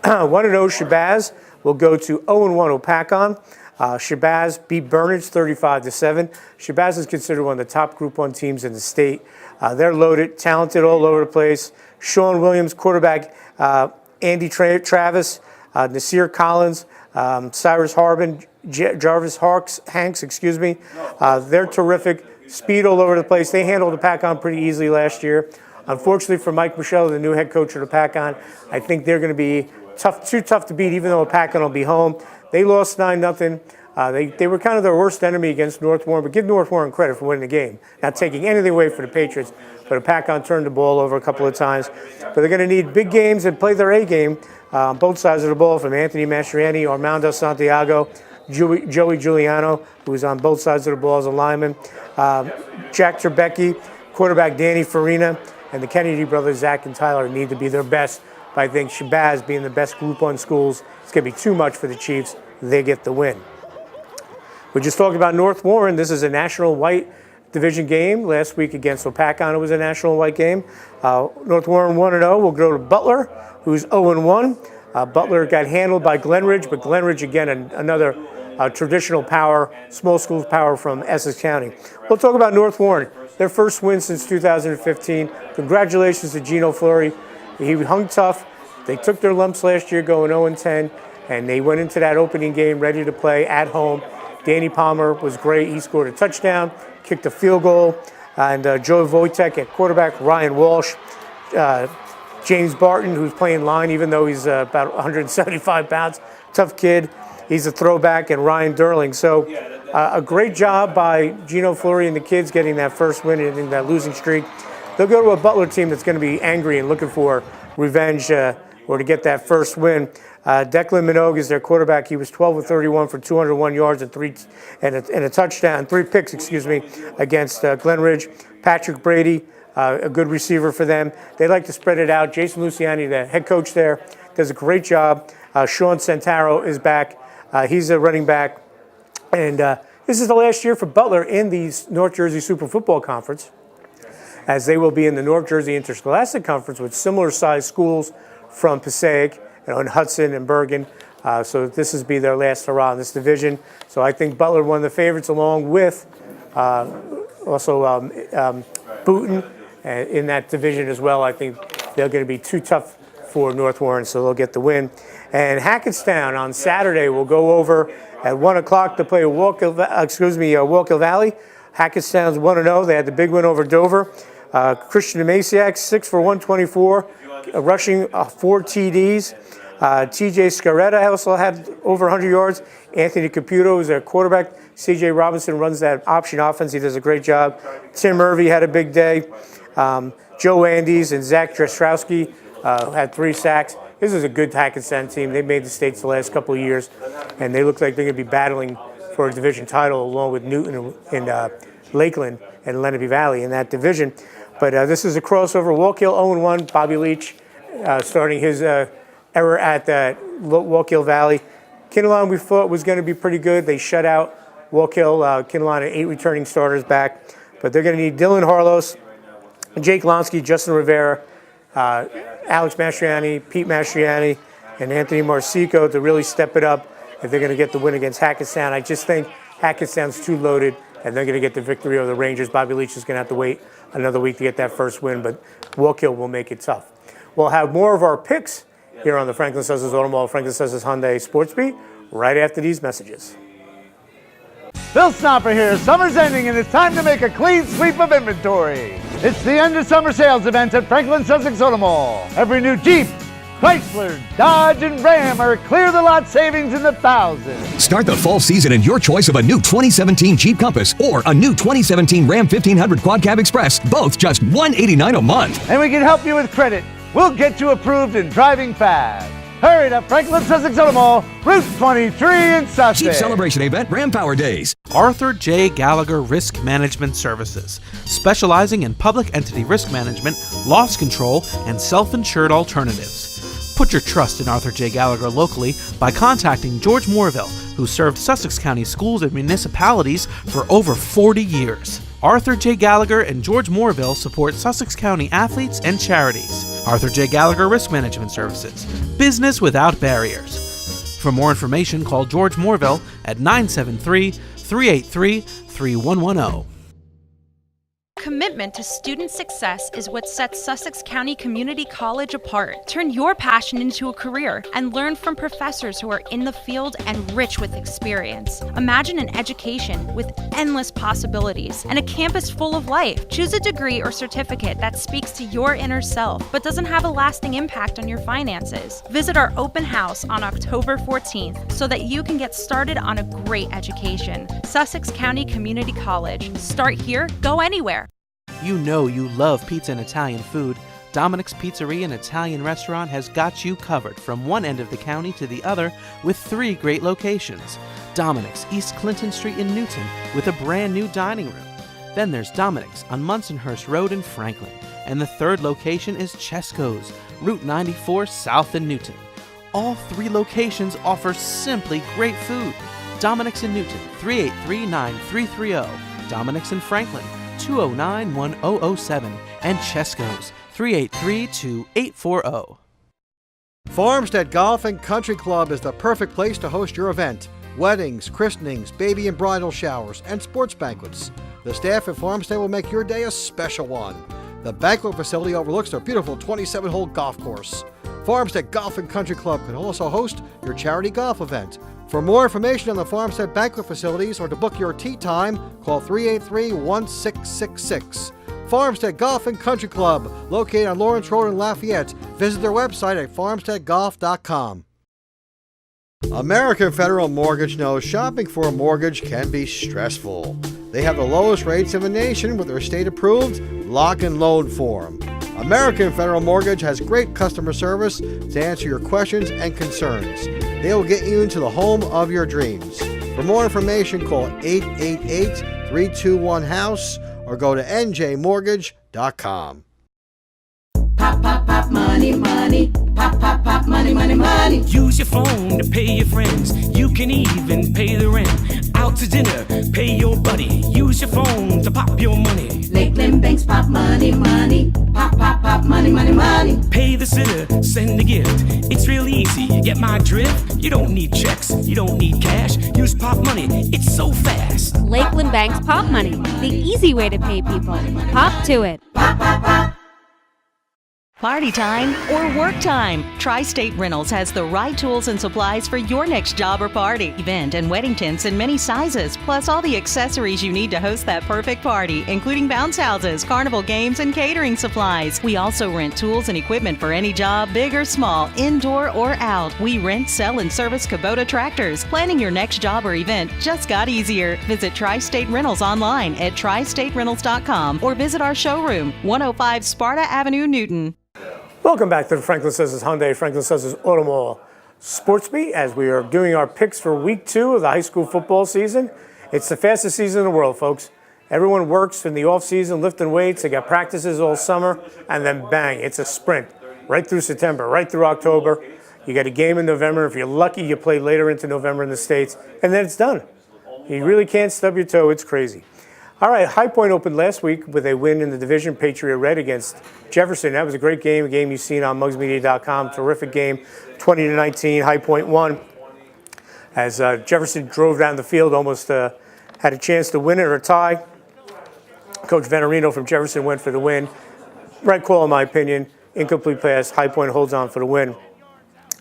S3: 1-0 Shabazz will go to 0-1 Opakon. Shabazz beat Burnage 35-7. Shabazz is considered one of the top Group 1 teams in the state. They're loaded, talented all over the place. Sean Williams, quarterback, Andy Travis, Nasir Collins, Cyrus Harbin, Jarvis Hanks, They're terrific. speed all over the place. They handled the Pack-On pretty easily last year. Unfortunately for Mike Michelle, the new head coach of the Pack-On, I think they're going to be too tough to beat, even though Pack-On will be home. They lost 9-0. They were kind of their worst enemy against North Warren, but give North Warren credit for winning the game. Not taking anything away from the Patriots, but a Pack-On turned the ball over a couple of times. But they're going to need big games and play their A game on both sides of the ball, from Anthony Mastriani, Armando Santiago, Joey Giuliano, who's on both sides of the ball as a lineman, Jack Trebecki, quarterback Danny Farina, and the Kennedy brothers, Zach and Tyler, need to be their best. But I think Shabazz being the best Group 1 schools, it's going to be too much for the Chiefs. They get the win. We just talked about North Warren. This is a National White Division game. Last week against Pack-On, it was a National White game. North Warren 1-0. We'll go to Butler, who's 0-1. Butler got handled by Glenridge, but Glenridge, again, another traditional power, small schools power from Essex County. We'll talk about North Warren. Their first win since 2015. Congratulations to Gino Fleury. He hung tough. They took their lumps last year going 0-10, and they went into that opening game ready to play at home. Danny Palmer was great. He scored a touchdown, kicked a field goal, and Joe Wojtek at quarterback, Ryan Walsh, James Barton, who's playing line even though he's about 175 pounds, tough kid. He's a throwback, and Ryan Durling. So a great job by Gino Fleury and the kids getting that first win in that losing streak. They'll go to a Butler team that's going to be angry and looking for revenge or to get that first win. Declan Minogue is their quarterback. He was 12 of 31 for 201 yards and a touchdown, 3 picks, against Glenridge. Patrick Brady, a good receiver for them. They like to spread it out. Jason Luciani, the head coach there, does a great job. Sean Santaro is back. He's a running back. And this is the last year for Butler in the North Jersey Super Football Conference, as they will be in the North Jersey Interscholastic Conference with similar-sized schools from Passaic, and Hudson and Bergen. So this will be their last hurrah in this division. So I think Butler, one of the favorites, along with Booton in that division as well. I think they're going to be too tough for North Warren, so they'll get the win. And Hackettstown on Saturday will go over at 1 o'clock to play Wallkill Valley. Hackettstown's 1-0. They had the big win over Dover. Christian Amasiak, 6 for 124, rushing 4 TDs. TJ Scaretta also had over 100 yards. Anthony Caputo is their quarterback. CJ Robinson runs that option offense. He does a great job. Tim Irvey had a big day. Joe Andes and Zach Jastrowski had 3 sacks. This is a good Hackettstown team. They made the states the last couple of years, and they look like they're going to be battling for a division title along with Newton and Lakeland and Lenape Valley in that division. But this is a crossover. Wallkill 0-1. Bobby Leach starting his era at Wallkill Valley. Kinnelon we thought was going to be pretty good. They shut out Wallkill. Kinnelon had 8 returning starters back. But they're going to need Dylan Harlos, Jake Lonsky, Justin Rivera, Alex Mastriani, Pete Mastriani, and Anthony Marsico to really step it up if they're going to get the win against Hackettstown. I just think Hackettstown's too loaded, and they're going to get the victory over the Rangers. Bobby Leach is going to have to wait another week to get that first win, but Wallkill will make it tough. We'll have more of our picks here on the Franklin Sussex Automall, Franklin Sussex Hyundai Sports Beat right after these messages.
S1: Bill Snopper here. Summer's ending and it's time to make a clean sweep of inventory. It's the end of summer sales event at Franklin Sussex Automall. Every new Jeep, Chrysler, Dodge, and Ram are clear the lot savings in the thousands.
S2: Start the fall season in your choice of a new 2017 Jeep Compass or a new 2017 Ram 1500 Quad Cab Express, both just $189 a month.
S1: And we can help you with credit. We'll get you approved and driving fast. Hurry to Franklin Sussex Automall, Route 23 in Sussex.
S2: Jeep Celebration Event, Ram Power Days.
S4: Arthur J. Gallagher Risk Management Services, specializing in public entity risk management, loss control, and self-insured alternatives. Put your trust in Arthur J. Gallagher locally by contacting George Morville, who served Sussex County schools and municipalities for over 40 years. Arthur J. Gallagher and George Morville support Sussex County athletes and charities. Arthur J. Gallagher Risk Management Services. Business without barriers. For more information, call George Morville at 973-383-3110.
S9: commitment to student success is what sets Sussex County Community College apart. Turn your passion into a career and learn from professors who are in the field and rich with experience. Imagine an education with endless possibilities and a campus full of life. Choose a degree or certificate that speaks to your inner self but doesn't have a lasting impact on your finances. Visit our open house on October 14th so that you can get started on a great education. Sussex County Community College. Start here, go anywhere.
S4: You know you love pizza and Italian food. Dominic's Pizzeria and Italian Restaurant has got you covered from one end of the county to the other with 3 great locations. Dominic's, East Clinton Street in Newton, with a brand new dining room. Then there's Dominic's on Munsonhurst Road in Franklin. And the 3rd location is Chesco's, Route 94 South in Newton. All 3 locations offer simply great food. Dominic's in Newton, 383-9330. Dominic's in Franklin, 209-1007. And Chesco's, 383-2840.
S11: Farmstead Golf and Country Club is the perfect place to host your event. Weddings, christenings, baby and bridal showers, and sports banquets. The staff at Farmstead will make your day a special one. The banquet facility overlooks their beautiful 27-hole golf course. Farmstead Golf and Country Club can also host your charity golf event. For more information on the Farmstead banquet facilities or to book your tee time, call 383-1666. Farmstead Golf and Country Club, located on Lawrence Road in Lafayette. Visit their website at farmsteadgolf.com. American Federal Mortgage knows shopping for a mortgage can be stressful. They have the lowest rates in the nation with their state-approved lock and loan form. American Federal Mortgage has great customer service to answer your questions and concerns. They will get you into the home of your dreams. For more information, call 888-321-HOUSE or go to njmortgage.com.
S16: Pop, pop, pop, money, money. Pop, pop, pop, money, money, money. Use your phone to pay your friends. You can even pay the rent. Out to dinner, pay your buddy. Use your phone to pop your money. Lakeland Banks, pop money, money. Pop, pop, pop, money, money, money. Pay the sitter, send a gift. It's real easy, you get my drift? You don't need checks, you don't need cash. Use pop money, it's so fast.
S17: Lakeland Bank's Pop Money, the easy way to pay people. Pop to it.
S16: Pop, pop, pop.
S20: Party time or work time? Tri-State Rentals has the right tools and supplies for your next job or party, event, and wedding tents in many sizes, plus all the accessories you need to host that perfect party, including bounce houses, carnival games, and catering supplies. We also rent tools and equipment for any job, big or small, indoor or out. We rent, sell, and service Kubota tractors. Planning your next job or event just got easier. Visit Tri-State Rentals online at tristaterentals.com or visit our showroom, 105 Sparta Avenue, Newton.
S3: Welcome back to the Franklin Sussex Hyundai, Franklin Sussex Automall Sports Beat as we are doing our picks for week 2 of the high school football season. It's the fastest season in the world, folks. Everyone works in the off season, lifting weights. They got practices all summer, and then bang, it's a sprint right through September, right through October. You got a game in November. If you're lucky, you play later into November in the States, and then it's done. You really can't stub your toe. It's crazy. All right, High Point opened last week with a win in the division, Patriot Red against Jefferson. That was a great game, a game you've seen on mugsmedia.com. Terrific game, 20-19. High Point won as Jefferson drove down the field, almost had a chance to win it or tie. Coach Venerino from Jefferson went for the win. Right call, in my opinion. Incomplete pass. High Point holds on for the win.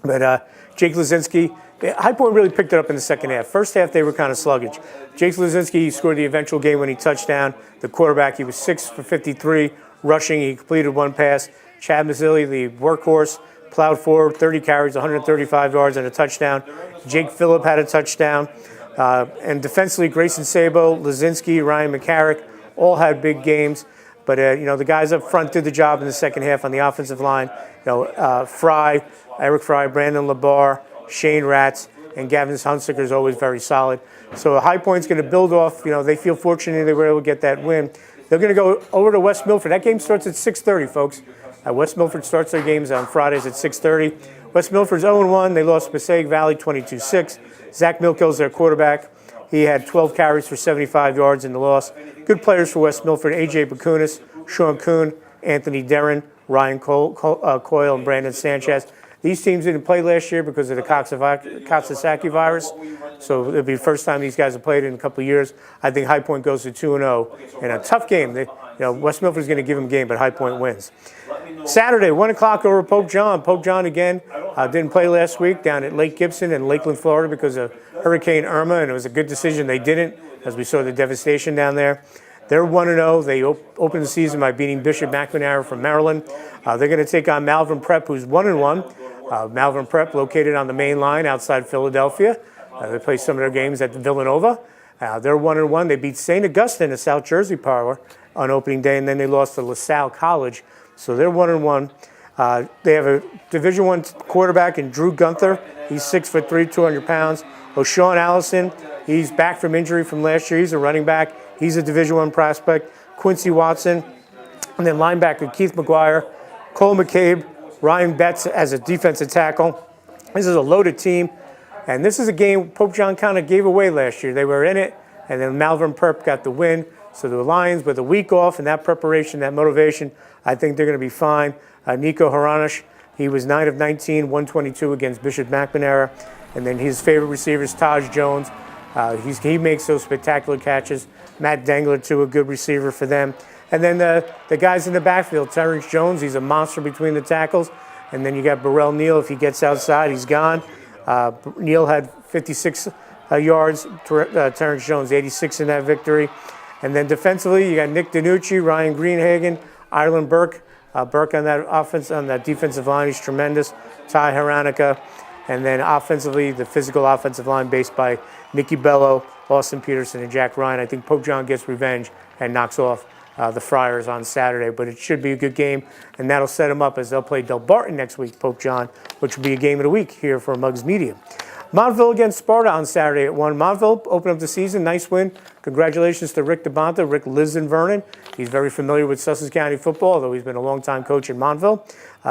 S3: But Jake Lazinski, High Point really picked it up in the second half. First half, they were kind of sluggish. Jake Lazinski scored the eventual game-winning touchdown. The quarterback, he was 6 for 53 rushing. He completed 1 pass. Chad Mazzilli, the workhorse, plowed forward, 30 carries, 135 yards, and a touchdown. Jake Phillip had a touchdown. And defensively, Grayson Sabo, Lazinski, Ryan McCarrick, all had big games. But, the guys up front did the job in the second half on the offensive line. Fry, Eric Fry, Brandon LaBar, Shane Ratz, and Gavin Hunsaker is always very solid. So High Point's going to build off. They feel fortunate they were able to get that win. They're going to go over to West Milford. That game starts at 6:30, folks. West Milford starts their games on Fridays at 6:30. West Milford's 0-1. They lost Passaic Valley 22-6. Zach Milkill's their quarterback. He had 12 carries for 75 yards in the loss. Good players for West Milford: A.J. Bakunis, Sean Kuhn, Anthony Derrin, Ryan Coyle, and Brandon Sanchez. These teams didn't play last year because of the Coxsackie virus, so it'll be the first time these guys have played in a couple of years. I think High Point goes to 2-0 in a tough game. West Milford is going to give them a game, but High Point wins. Saturday, 1 o'clock over Pope John. Pope John again didn't play last week down at Lake Gibson in Lakeland, Florida because of Hurricane Irma, and it was a good decision they didn't, as we saw the devastation down there. They're 1-0. They opened the season by beating Bishop McNamara from Maryland. They're going to take on Malvern Prep, who's 1-1. Malvern Prep located on the main line outside Philadelphia. They play some of their games at Villanova. They're 1-1. They beat St. Augustine, a South Jersey power, on opening day, and then they lost to LaSalle College. So they're 1-1. They have a Division I quarterback in Drew Gunther. He's 6'3", 200 pounds. O'Shawn Allison, he's back from injury from last year. He's a running back. He's a Division I prospect. Quincy Watson, and then linebacker Keith McGuire, Cole McCabe, Ryan Betts as a defensive tackle. This is a loaded team, and this is a game Pope John kind of gave away last year. They were in it, and then Malvern Prep got the win. So the Lions, with a week off and that preparation, that motivation, I think they're going to be fine. Nico Haranish, he was 9 of 19, 122 against Bishop McNamara. And then his favorite receiver is Taj Jones. He makes those spectacular catches. Matt Dengler, too, a good receiver for them. And then the guys in the backfield, Terrence Jones, he's a monster between the tackles. And then you got Burrell Neal. If he gets outside, he's gone. Neal had 56 yards. Terrence Jones, 86 in that victory. And then defensively, you got Nick DiNucci, Ryan Greenhagen, Ireland Burke. Burke on that offense, on that defensive line, he's tremendous. Ty Haranica. And then offensively, the physical offensive line based by Nicky Bello, Austin Peterson, and Jack Ryan. I think Pope John gets revenge and knocks off the Friars on Saturday. But it should be a good game, and that'll set them up as they'll play Del Barton next week, Pope John, which will be a game of the week here for Muggs Media. Montville against Sparta on Saturday at 1. Montville opened up the season. Nice win. Congratulations to Rick DeBonta. Rick lives in Vernon. He's very familiar with Sussex County football, although he's been a long-time coach in Montville.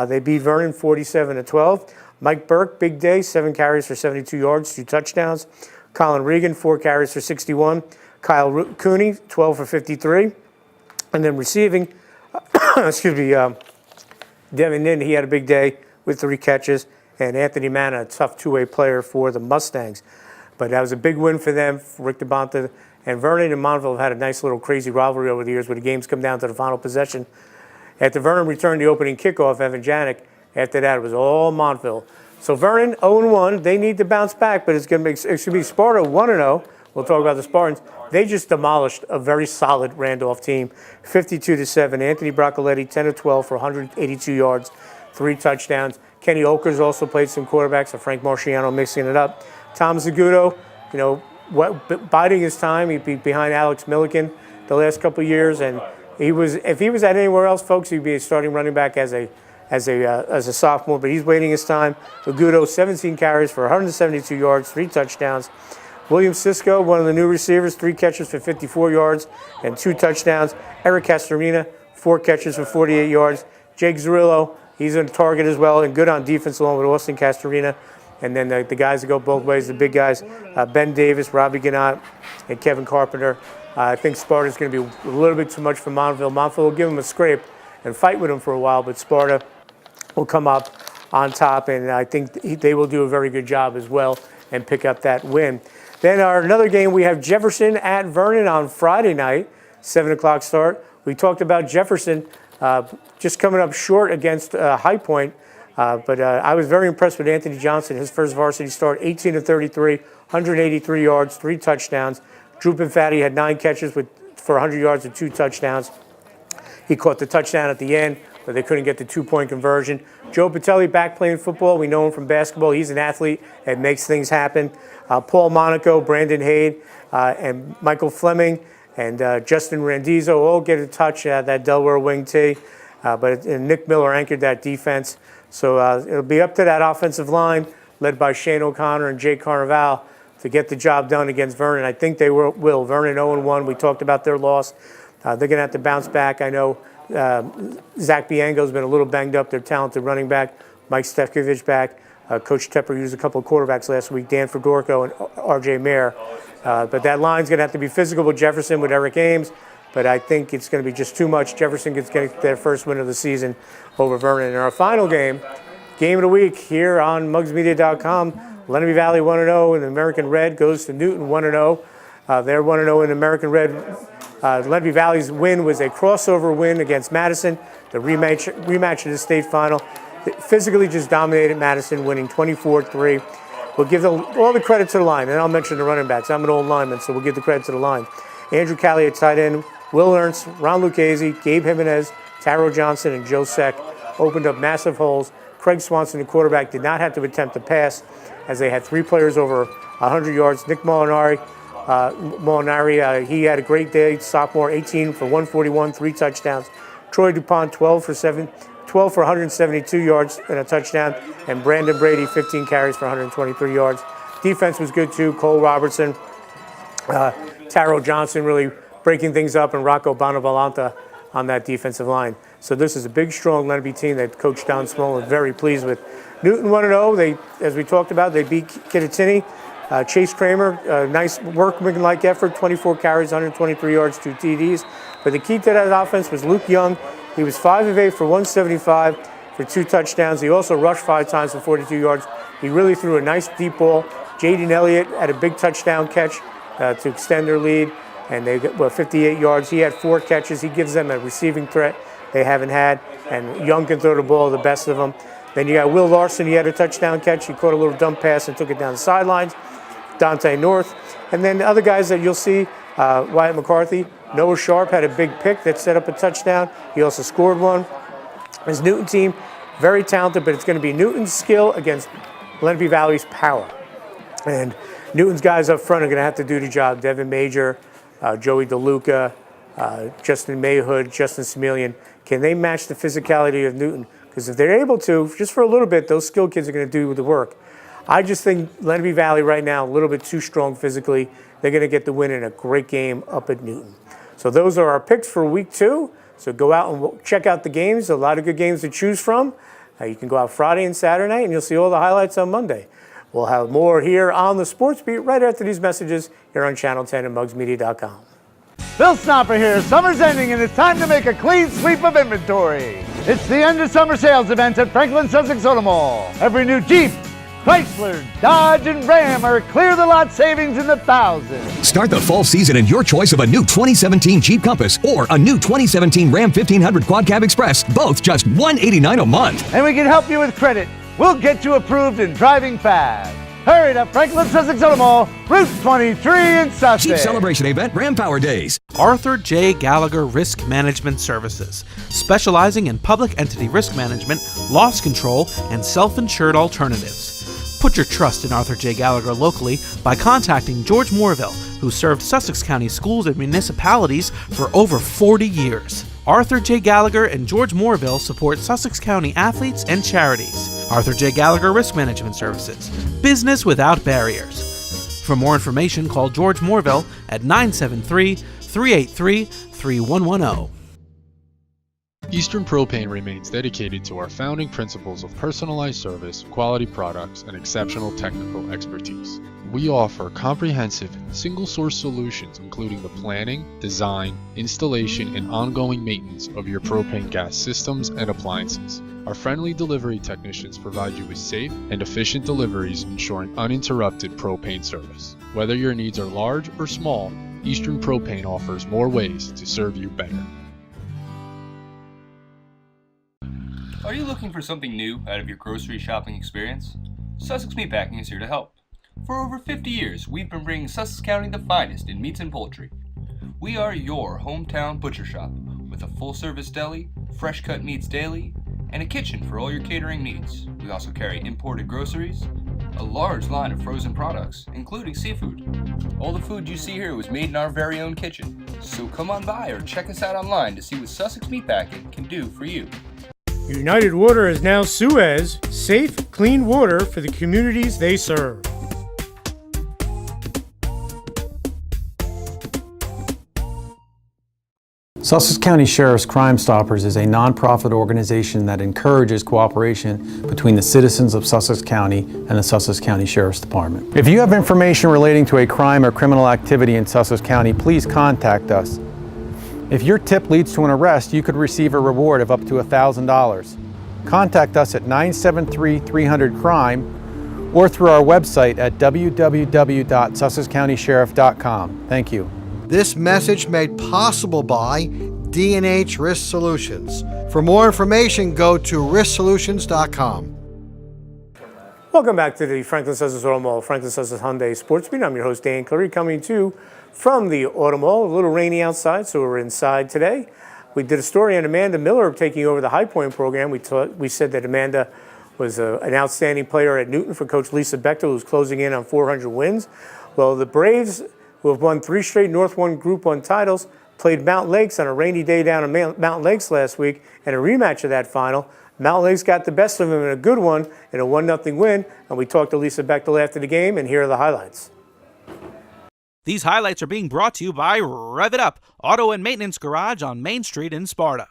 S3: They beat Vernon 47-12. Mike Burke, big day, 7 carries for 72 yards, 2 touchdowns. Colin Regan, 4 carries for 61. Kyle Cooney, 12 for 53. And then receiving, Devin Nin, he had a big day with 3 catches. And Anthony Manna, a tough two-way player for the Mustangs. But that was a big win for them, for Rick DeBonta. And Vernon and Montville have had a nice little crazy rivalry over the years where the games come down to the final possession. After Vernon returned the opening kickoff, Evan Janik, after that it was all Montville. So Vernon 0-1, they need to bounce back, but it's going to be Sparta 1-0. We'll talk about the Spartans. They just demolished a very solid Randolph team, 52-7. Anthony Broccoletti, 10 of 12 for 182 yards, 3 touchdowns. Kenny Olkers also played some quarterbacks, and Frank Marciano mixing it up. Tom Zaguto, biding his time. He'd be behind Alex Milliken the last couple of years, and if he was at anywhere else, folks, he'd be a starting running back as a sophomore. But he's waiting his time. Zaguto, 17 carries for 172 yards, 3 touchdowns. William Sisko, one of the new receivers, 3 catches for 54 yards and 2 touchdowns. Eric Castorina, 4 catches for 48 yards. Jake Zerillo, he's a target as well and good on defense along with Austin Castorina. And then the guys that go both ways, the big guys, Ben Davis, Robbie Gannott, and Kevin Carpenter. I think Sparta's going to be a little bit too much for Montville. Montville will give them a scrape and fight with them for a while, but Sparta will come up on top, and I think they will do a very good job as well and pick up that win. Then another game, we have Jefferson at Vernon on Friday night, 7 o'clock start. We talked about Jefferson just coming up short against High Point, but I was very impressed with Anthony Johnson, his first varsity start, 18 of 33, 183 yards, 3 touchdowns. Drew Pinfatti had 9 catches for 100 yards and 2 touchdowns. He caught the touchdown at the end, but they couldn't get the 2-point conversion. Joe Patelli back playing football. We know him from basketball. He's an athlete and makes things happen. Paul Monaco, Brandon Haid, and Michael Fleming, and Justin Randizzo all get a touch at that Delaware wing tee. But Nick Miller anchored that defense. So it'll be up to that offensive line, led by Shane O'Connor and Jay Carnival, to get the job done against Vernon. I think they will. Vernon 0-1. We talked about their loss. They're going to have to bounce back. I know Zach Bianco's been a little banged up. Their talented running back. Mike Stefkovich back. Coach Tepper used a couple of quarterbacks last week, Dan Fedorko and R.J. Mayer. But that line's going to have to be physical with Jefferson, with Eric Ames. But I think it's going to be just too much. Jefferson gets their first win of the season over Vernon. And our final game of the week here on MuggsMedia.com, Lenape Valley 1-0, and the American Red goes to Newton 1-0. They're 1-0 in American Red. Lenape Valley's win was a crossover win against Madison, the rematch of the state final. They physically just dominated Madison, winning 24-3. We'll give all the credit to the line, and I'll mention the running backs. I'm an old lineman, so we'll give the credit to the line. Andrew Callie at tight end, Will Ernst, Ron Lucchese, Gabe Jimenez, Taro Johnson, and Joe Seck opened up massive holes. Craig Swanson, the quarterback, did not have to attempt to pass, as they had 3 players over 100 yards. Nick Molinari, he had a great day, sophomore, 18 for 141, 3 touchdowns. Troy DuPont, 12 for 172 yards and a touchdown. And Brandon Brady, 15 carries for 123 yards. Defense was good too. Cole Robertson, Taro Johnson really breaking things up, and Rocco Bonavolanta on that defensive line. So this is a big, strong Lenape team that Coach Don Smolin is very pleased with. Newton 1-0. They, as we talked about, they beat Kittatinny. Chase Kramer, nice workmanlike effort, 24 carries, 123 yards, 2 TDs. But the key to that offense was Luke Young. He was 5 of 8 for 175 for 2 touchdowns. He also rushed 5 times for 42 yards. He really threw a nice deep ball. Jaden Elliott had a big touchdown catch to extend their lead, and they got 58 yards. He had 4 catches. He gives them a receiving threat they haven't had, and Young can throw the ball, the best of them. Then you got Will Larson. He had a touchdown catch. He caught a little dump pass and took it down the sidelines. Dante North. And then the other guys that you'll see, Wyatt McCarthy, Noah Sharp had a big pick that set up a touchdown. He also scored one. His Newton team, very talented, but it's going to be Newton's skill against Lenape Valley's power. And Newton's guys up front are going to have to do the job. Devin Major, Joey DeLuca, Justin Mayhood, Justin Semelian. Can they match the physicality of Newton? Because if they're able to, just for a little bit, those skilled kids are going to do the work. I just think Lenape Valley right now, a little bit too strong physically. They're going to get the win in a great game up at Newton. So those are our picks for week 2. So go out and check out the games. A lot of good games to choose from. You can go out Friday and Saturday night, and you'll see all the highlights on Monday. We'll have more here on the Sports Beat right after these messages here on Channel 10 and MugsMedia.com.
S1: Bill Snopper here. Summer's ending and it's time to make a clean sweep of inventory. It's the end of summer sales event at Franklin Sussex Automall. Every new Jeep, Chrysler, Dodge, and Ram are clear the lot savings in the thousands.
S2: Start the fall season in your choice of a new 2017 Jeep Compass or a new 2017 Ram 1500 Quad Cab Express, both just $189 a month.
S1: And we can help you with credit. We'll get you approved and driving fast. Hurry to Franklin Sussex Automall, Route 23 in Sussex.
S2: Jeep Celebration Event, Ram Power Days.
S4: Arthur J. Gallagher Risk Management Services, specializing in public entity risk management, loss control, and self-insured alternatives. Put your trust in Arthur J. Gallagher locally by contacting George Morville, who served Sussex County schools and municipalities for over 40 years. Arthur J. Gallagher and George Morville support Sussex County athletes and charities. Arthur J. Gallagher Risk Management Services. Business without barriers. For more information, call George Morville at 973-383-3110.
S10: Eastern Propane remains dedicated to our founding principles of personalized service, quality products, and exceptional technical expertise. We offer comprehensive, single-source solutions including the planning, design, installation, and ongoing maintenance of your propane gas systems and appliances. Our friendly delivery technicians provide you with safe and efficient deliveries, ensuring uninterrupted propane service. Whether your needs are large or small, Eastern Propane offers more ways to serve you better.
S21: Are you looking for something new out of your grocery shopping experience? Sussex Meatpacking is here to help. For over 50 years, we've been bringing Sussex County the finest in meats and poultry. We are your hometown butcher shop with a full-service deli, fresh cut meats daily, and a kitchen for all your catering needs. We also carry imported groceries, a large line of frozen products, including seafood. All the food you see here was made in our very own kitchen. So come on by or check us out online to see what Sussex Meatpacking can do for you.
S3: United Water is now Suez, safe, clean water for the communities they serve.
S19: Sussex County Sheriff's Crimestoppers is a nonprofit organization that encourages cooperation between the citizens of Sussex County and the Sussex County Sheriff's Department. If you have information relating to a crime or criminal activity in Sussex County, please contact us. If your tip leads to an arrest, you could receive a reward of up to $1,000. Contact us at 973-300-CRIME or through our website at www.sussexcountysheriff.com. Thank you.
S11: This message made possible by D&H Risk Solutions. For more information, go to risksolutions.com.
S3: Welcome back to the Franklin Sussex Automall, Franklin Sussex Hyundai Sports Beat. I'm your host, Dan Cleary, coming to you from the Automall. A little rainy outside, so we're inside today. We did a story on Amanda Miller taking over the High Point program. We said that Amanda was an outstanding player at Newton for Coach Lisa Bechtel, who's closing in on 400 wins. Well, the Braves, who have won 3 straight North 1 Group 1 titles, played Mountain Lakes on a rainy day down in Mountain Lakes last week, and a rematch of that final. Mountain Lakes got the best of them in a good one in a 1-0 win, and we talked to Lisa Bechtel after the game, and here are the highlights.
S4: These highlights are being brought to you by Rev It Up, Auto and Maintenance Garage on Main Street in Sparta.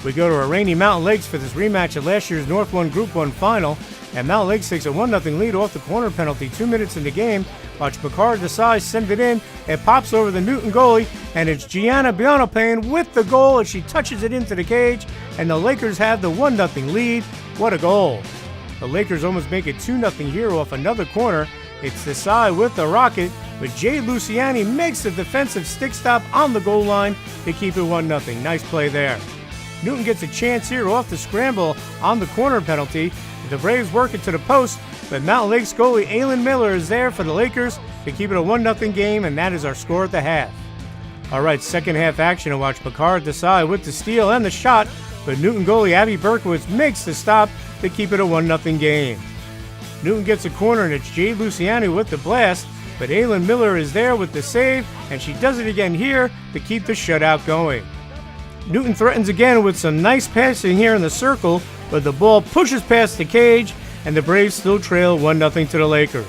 S4: We go to a rainy Mountain Lakes for this rematch of last year's North 1 Group 1 final, and Mountain Lakes takes a 1-0 lead off the corner penalty 2 minutes in the game. Watch Picard Desai send it in. It pops over the Newton goalie, and it's Gianna Bionapane with the goal as she touches it into the cage, and the Lakers have the 1-0 lead. What a goal. The Lakers almost make it 2-0 here off another corner. It's Desai with the rocket, but Jay Luciani makes the defensive stick stop on the goal line to keep it 1-0. Nice play there. Newton gets a chance here off the scramble on the corner penalty. The Braves work it to the post, but Mountain Lakes goalie Aylin Miller is there for the Lakers to keep it a 1-0 game, and that is our score at the half. All right, second half action, and watch Picard Desai with the steal and the shot, but Newton goalie Abby Berkowitz makes the stop to keep it a 1-0 game. Newton gets a corner, and it's Jade Luciani with the blast, but Aylin Miller is there with the save, and she does it again here to keep the shutout going. Newton threatens again with some nice passing here in the circle, but the ball pushes past the cage, and the Braves still trail 1-0 to the Lakers.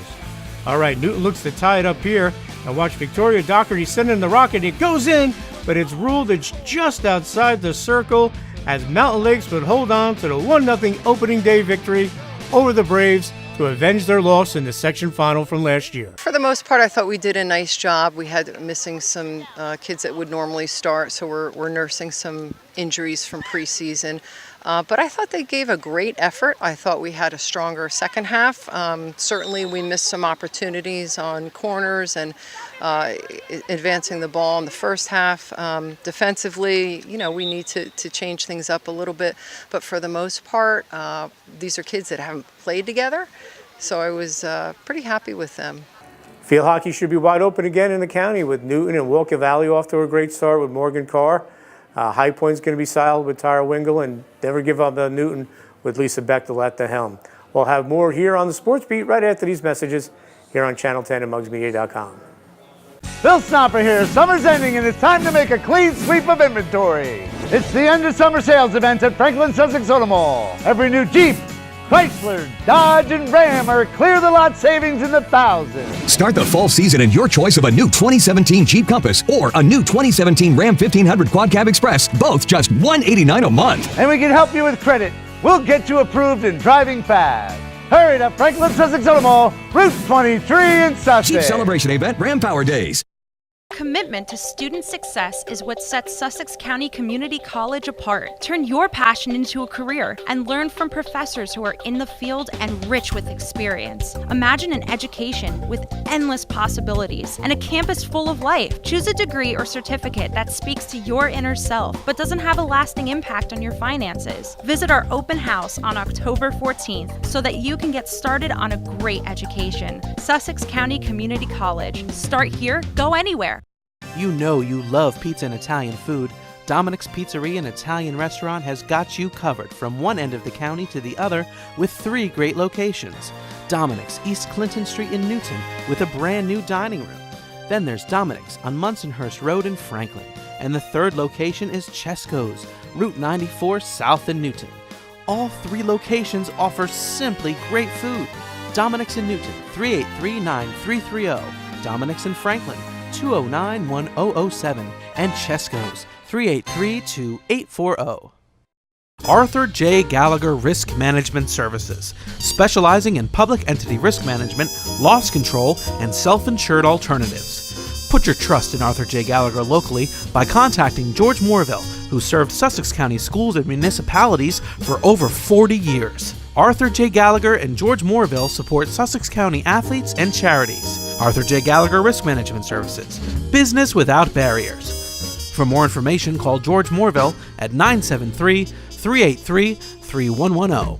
S4: All right, Newton looks to tie it up here, and watch Victoria Doherty send in the rocket. It goes in, but it's ruled it's just outside the circle, as Mountain Lakes would hold on to the 1-0 opening day victory over the Braves to avenge their loss in the section final from last year.
S7: For the most part, I thought we did a nice job. We had missing some kids that would normally start, so we're nursing some injuries from preseason. But I thought they gave a great effort. I thought we had a stronger second half. Certainly we missed some opportunities on corners and advancing the ball in the first half. Defensively, we need to change things up a little bit. But for the most part, these are kids that haven't played together. So I was pretty happy with them.
S3: Field hockey should be wide open again in the county with Newton and Wallkill Valley off to a great start with Morgan Carr. High Point's going to be solid with Tyra Wingle, and never give up on Newton with Lisa Bechtel at the helm. We'll have more here on the Sports Beat right after these messages here on Channel 10 and MugsMedia.com.
S1: Bill Snopper here. Summer's ending and it's time to make a clean sweep of inventory. It's the end of summer sales event at Franklin Sussex Automall. Every new Jeep, Chrysler, Dodge, and Ram are clear the lot savings in the thousands.
S2: Start the fall season in your choice of a new 2017 Jeep Compass or a new 2017 Ram 1500 Quad Cab Express, both just $189 a month.
S1: And we can help you with credit. We'll get you approved and driving fast. Hurry to Franklin Sussex Automall, Route 23 in Sussex.
S2: Jeep Celebration Event, Ram Power Days.
S9: Commitment to student success is what sets Sussex County Community College apart. Turn your passion into a career and learn from professors who are in the field and rich with experience. Imagine an education with endless possibilities and a campus full of life. Choose a degree or certificate that speaks to your inner self but doesn't have a lasting impact on your finances. Visit our open house on October 14th so that you can get started on a great education. Sussex County Community College. Start here, go anywhere.
S4: You know you love pizza and Italian food. Dominic's Pizzeria and Italian Restaurant has got you covered from one end of the county to the other with 3 great locations. Dominic's, East Clinton Street in Newton, with a brand new dining room. Then there's Dominic's on Munsonhurst Road in Franklin. And the 3rd location is Chesco's, Route 94 South in Newton. All 3 locations offer simply great food. Dominic's in Newton, 383-9330. Dominic's in Franklin, 209-1007, and Chesco's, 383-2840. Arthur J. Gallagher Risk Management Services, specializing in public entity risk management, loss control, and self-insured alternatives. Put your trust in Arthur J. Gallagher locally by contacting George Morville, who served Sussex County schools and municipalities for over 40 years. Arthur J. Gallagher and George Moorville support Sussex County athletes and charities. Arthur J. Gallagher Risk Management Services. Business without barriers. For more information, call George Moorville at 973-383-3110.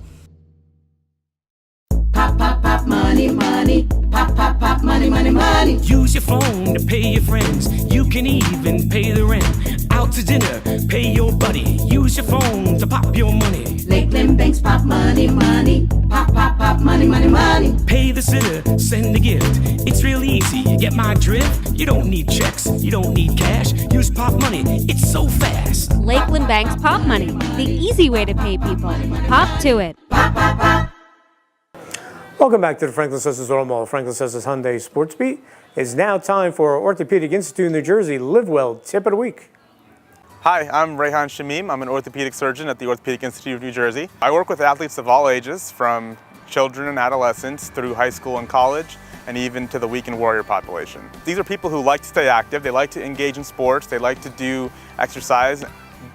S16: Pop, pop, pop, money, money. Pop, pop, pop, money, money, money. Use your phone to pay your friends. You can even pay the rent. Out to dinner, pay your buddy. Use your phone to pop your money. Lakeland Banks pop money, money. Pop, pop, pop, money, money, money. Pay the sitter, send a gift. It's real easy, you get my drift? You don't need checks, you don't need cash. Use pop money, it's so fast.
S17: Lakeland Bank's Pop Money, the easy way to pay people. Pop to it.
S16: Pop, pop, pop.
S3: Welcome back to the Franklin Sussex Automall, Franklin Sussex Hyundai Sports Beat. It's now time for our Orthopedic Institute in New Jersey Live Well Tip of the Week.
S5: Hi, I'm Rehan Shamim. I'm an orthopedic surgeon at the Orthopedic Institute of New Jersey. I work with athletes of all ages, from children and adolescents through high school and college, and even to the weekend warrior population. These are people who like to stay active, they like to engage in sports, they like to do exercise,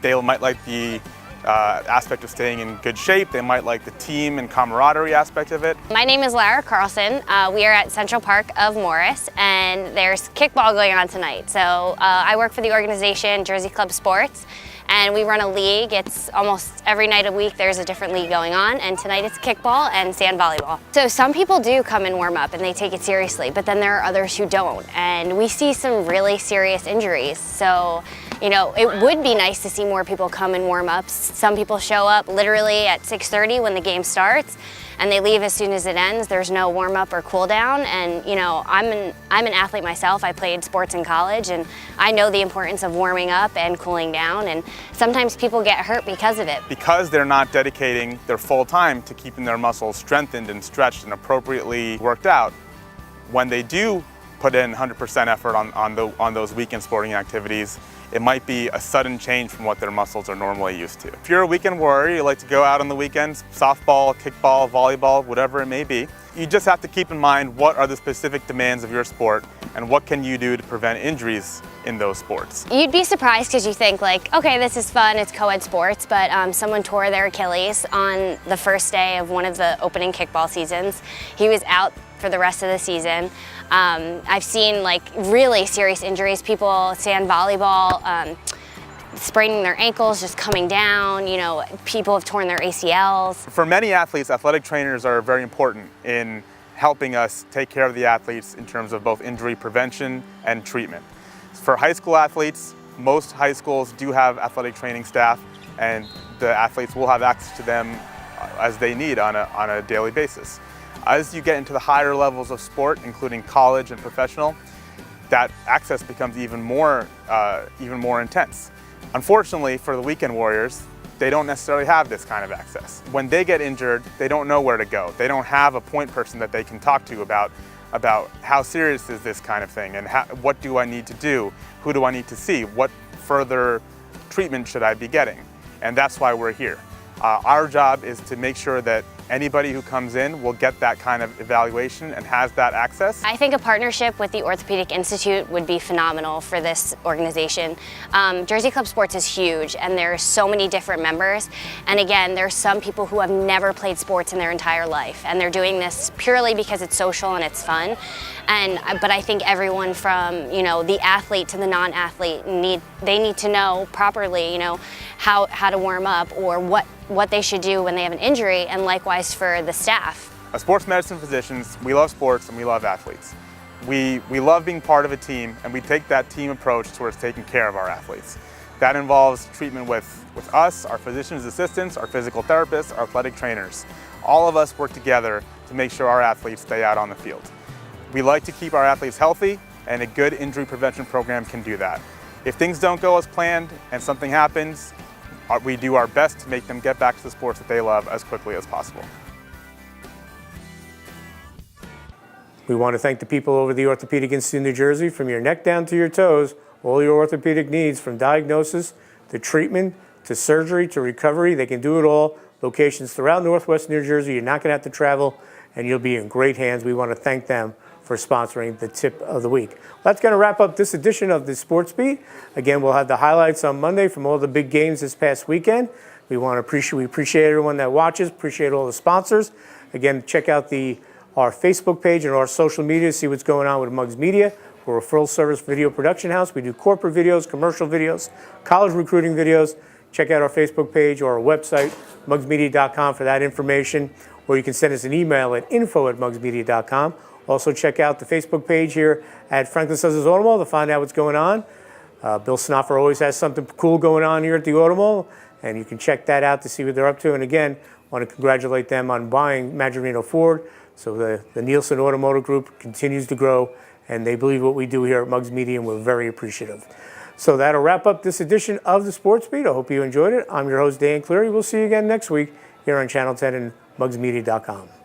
S5: they might like the aspect of staying in good shape. They might like the team and camaraderie aspect of it.
S22: My name is Lara Carlson. We are at Central Park of Morris, and there's kickball going on tonight. So I work for the organization Jersey Club Sports, and we run a league. It's almost every night a week there's a different league going on, and tonight it's kickball and sand volleyball. So some people do come and warm up and they take it seriously, but then there are others who don't, and we see some really serious injuries. So you know, it would be nice to see more people come and warm up. Some people show up literally at 6:30 when the game starts, and they leave as soon as it ends. There's no warm up or cool down. And you know, I'm an athlete myself. I played sports in college, and I know the importance of warming up and cooling down. And sometimes people get hurt because of it.
S5: Because they're not dedicating their full time to keeping their muscles strengthened and stretched and appropriately worked out, when they do put in 100% effort on those weekend sporting activities, it might be a sudden change from what their muscles are normally used to. If you're a weekend warrior, you like to go out on the weekends, softball, kickball, volleyball, whatever it may be, you just have to keep in mind what are the specific demands of your sport and what can you do to prevent injuries in those sports.
S22: You'd be surprised because you think like, okay, this is fun, it's co-ed sports, but someone tore their Achilles on the first day of one of the opening kickball seasons. He was out for the rest of the season. I've seen like really serious injuries, people sand volleyball, spraining their ankles, just coming down, you know, people have torn their ACLs.
S5: For many athletes, athletic trainers are very important in helping us take care of the athletes in terms of both injury prevention and treatment. For high school athletes, most high schools do have athletic training staff, and the athletes will have access to them as they need on a daily basis. As you get into the higher levels of sport, including college and professional, that access becomes even more intense. Unfortunately, for the weekend warriors, they don't necessarily have this kind of access. When they get injured, they don't know where to go. They don't have a point person that they can talk to about how serious is this kind of thing, and what do I need to do? Who do I need to see? What further treatment should I be getting? And that's why we're here. Our job is to make sure that anybody who comes in will get that kind of evaluation and has that access.
S22: I think a partnership with the Orthopedic Institute would be phenomenal for this organization. Jersey Club Sports is huge, and there's so many different members. And again, there's some people who have never played sports in their entire life, and they're doing this purely because it's social and it's fun. But I think everyone from, you know, the athlete to the non-athlete they need to know properly, you know, how to warm up or what they should do when they have an injury, and likewise for the staff.
S5: As sports medicine physicians, we love sports and we love athletes. We love being part of a team, and we take that team approach towards taking care of our athletes. That involves treatment with us, our physician's assistants, our physical therapists, our athletic trainers. All of us work together to make sure our athletes stay out on the field. We like to keep our athletes healthy, and a good injury prevention program can do that. If things don't go as planned and something happens, we do our best to make them get back to the sports that they love as quickly as possible.
S3: We want to thank the people over the Orthopedic Institute in New Jersey. From your neck down to your toes, all your orthopedic needs, from diagnosis to treatment to surgery to recovery, they can do it all. Locations throughout Northwest New Jersey. You're not going to have to travel, and you'll be in great hands. We want to thank them for sponsoring the Tip of the Week. That's going to wrap up this edition of the Sports Beat. Again, we'll have the highlights on Monday from all the big games this past weekend.
S6: We appreciate everyone that watches, appreciate all the sponsors. Again, check out our Facebook page and our social media to see what's going on with Muggs Media. We're a full-service video production house. We do corporate videos, commercial videos, college recruiting videos. Check out our Facebook page or our website, muggsmedia.com, for that information. Or you can send us an email at info@muggsmedia.com. Also check out the Facebook page here at Franklin Sussex Automall to find out what's going on. Bill Snoffer always has something cool going on here at the Automall, and you can check that out to see what they're up to. And again, I want to congratulate them on buying Majorino Ford. So the Nielsen Automotive Group continues to grow, and they believe what we do here at Muggs Media, and we're very appreciative. So that'll wrap up this edition of the Sports Beat. I hope you enjoyed it. I'm your host, Dan Cleary. We'll see you again next week here on Channel 10 and muggsmedia.com.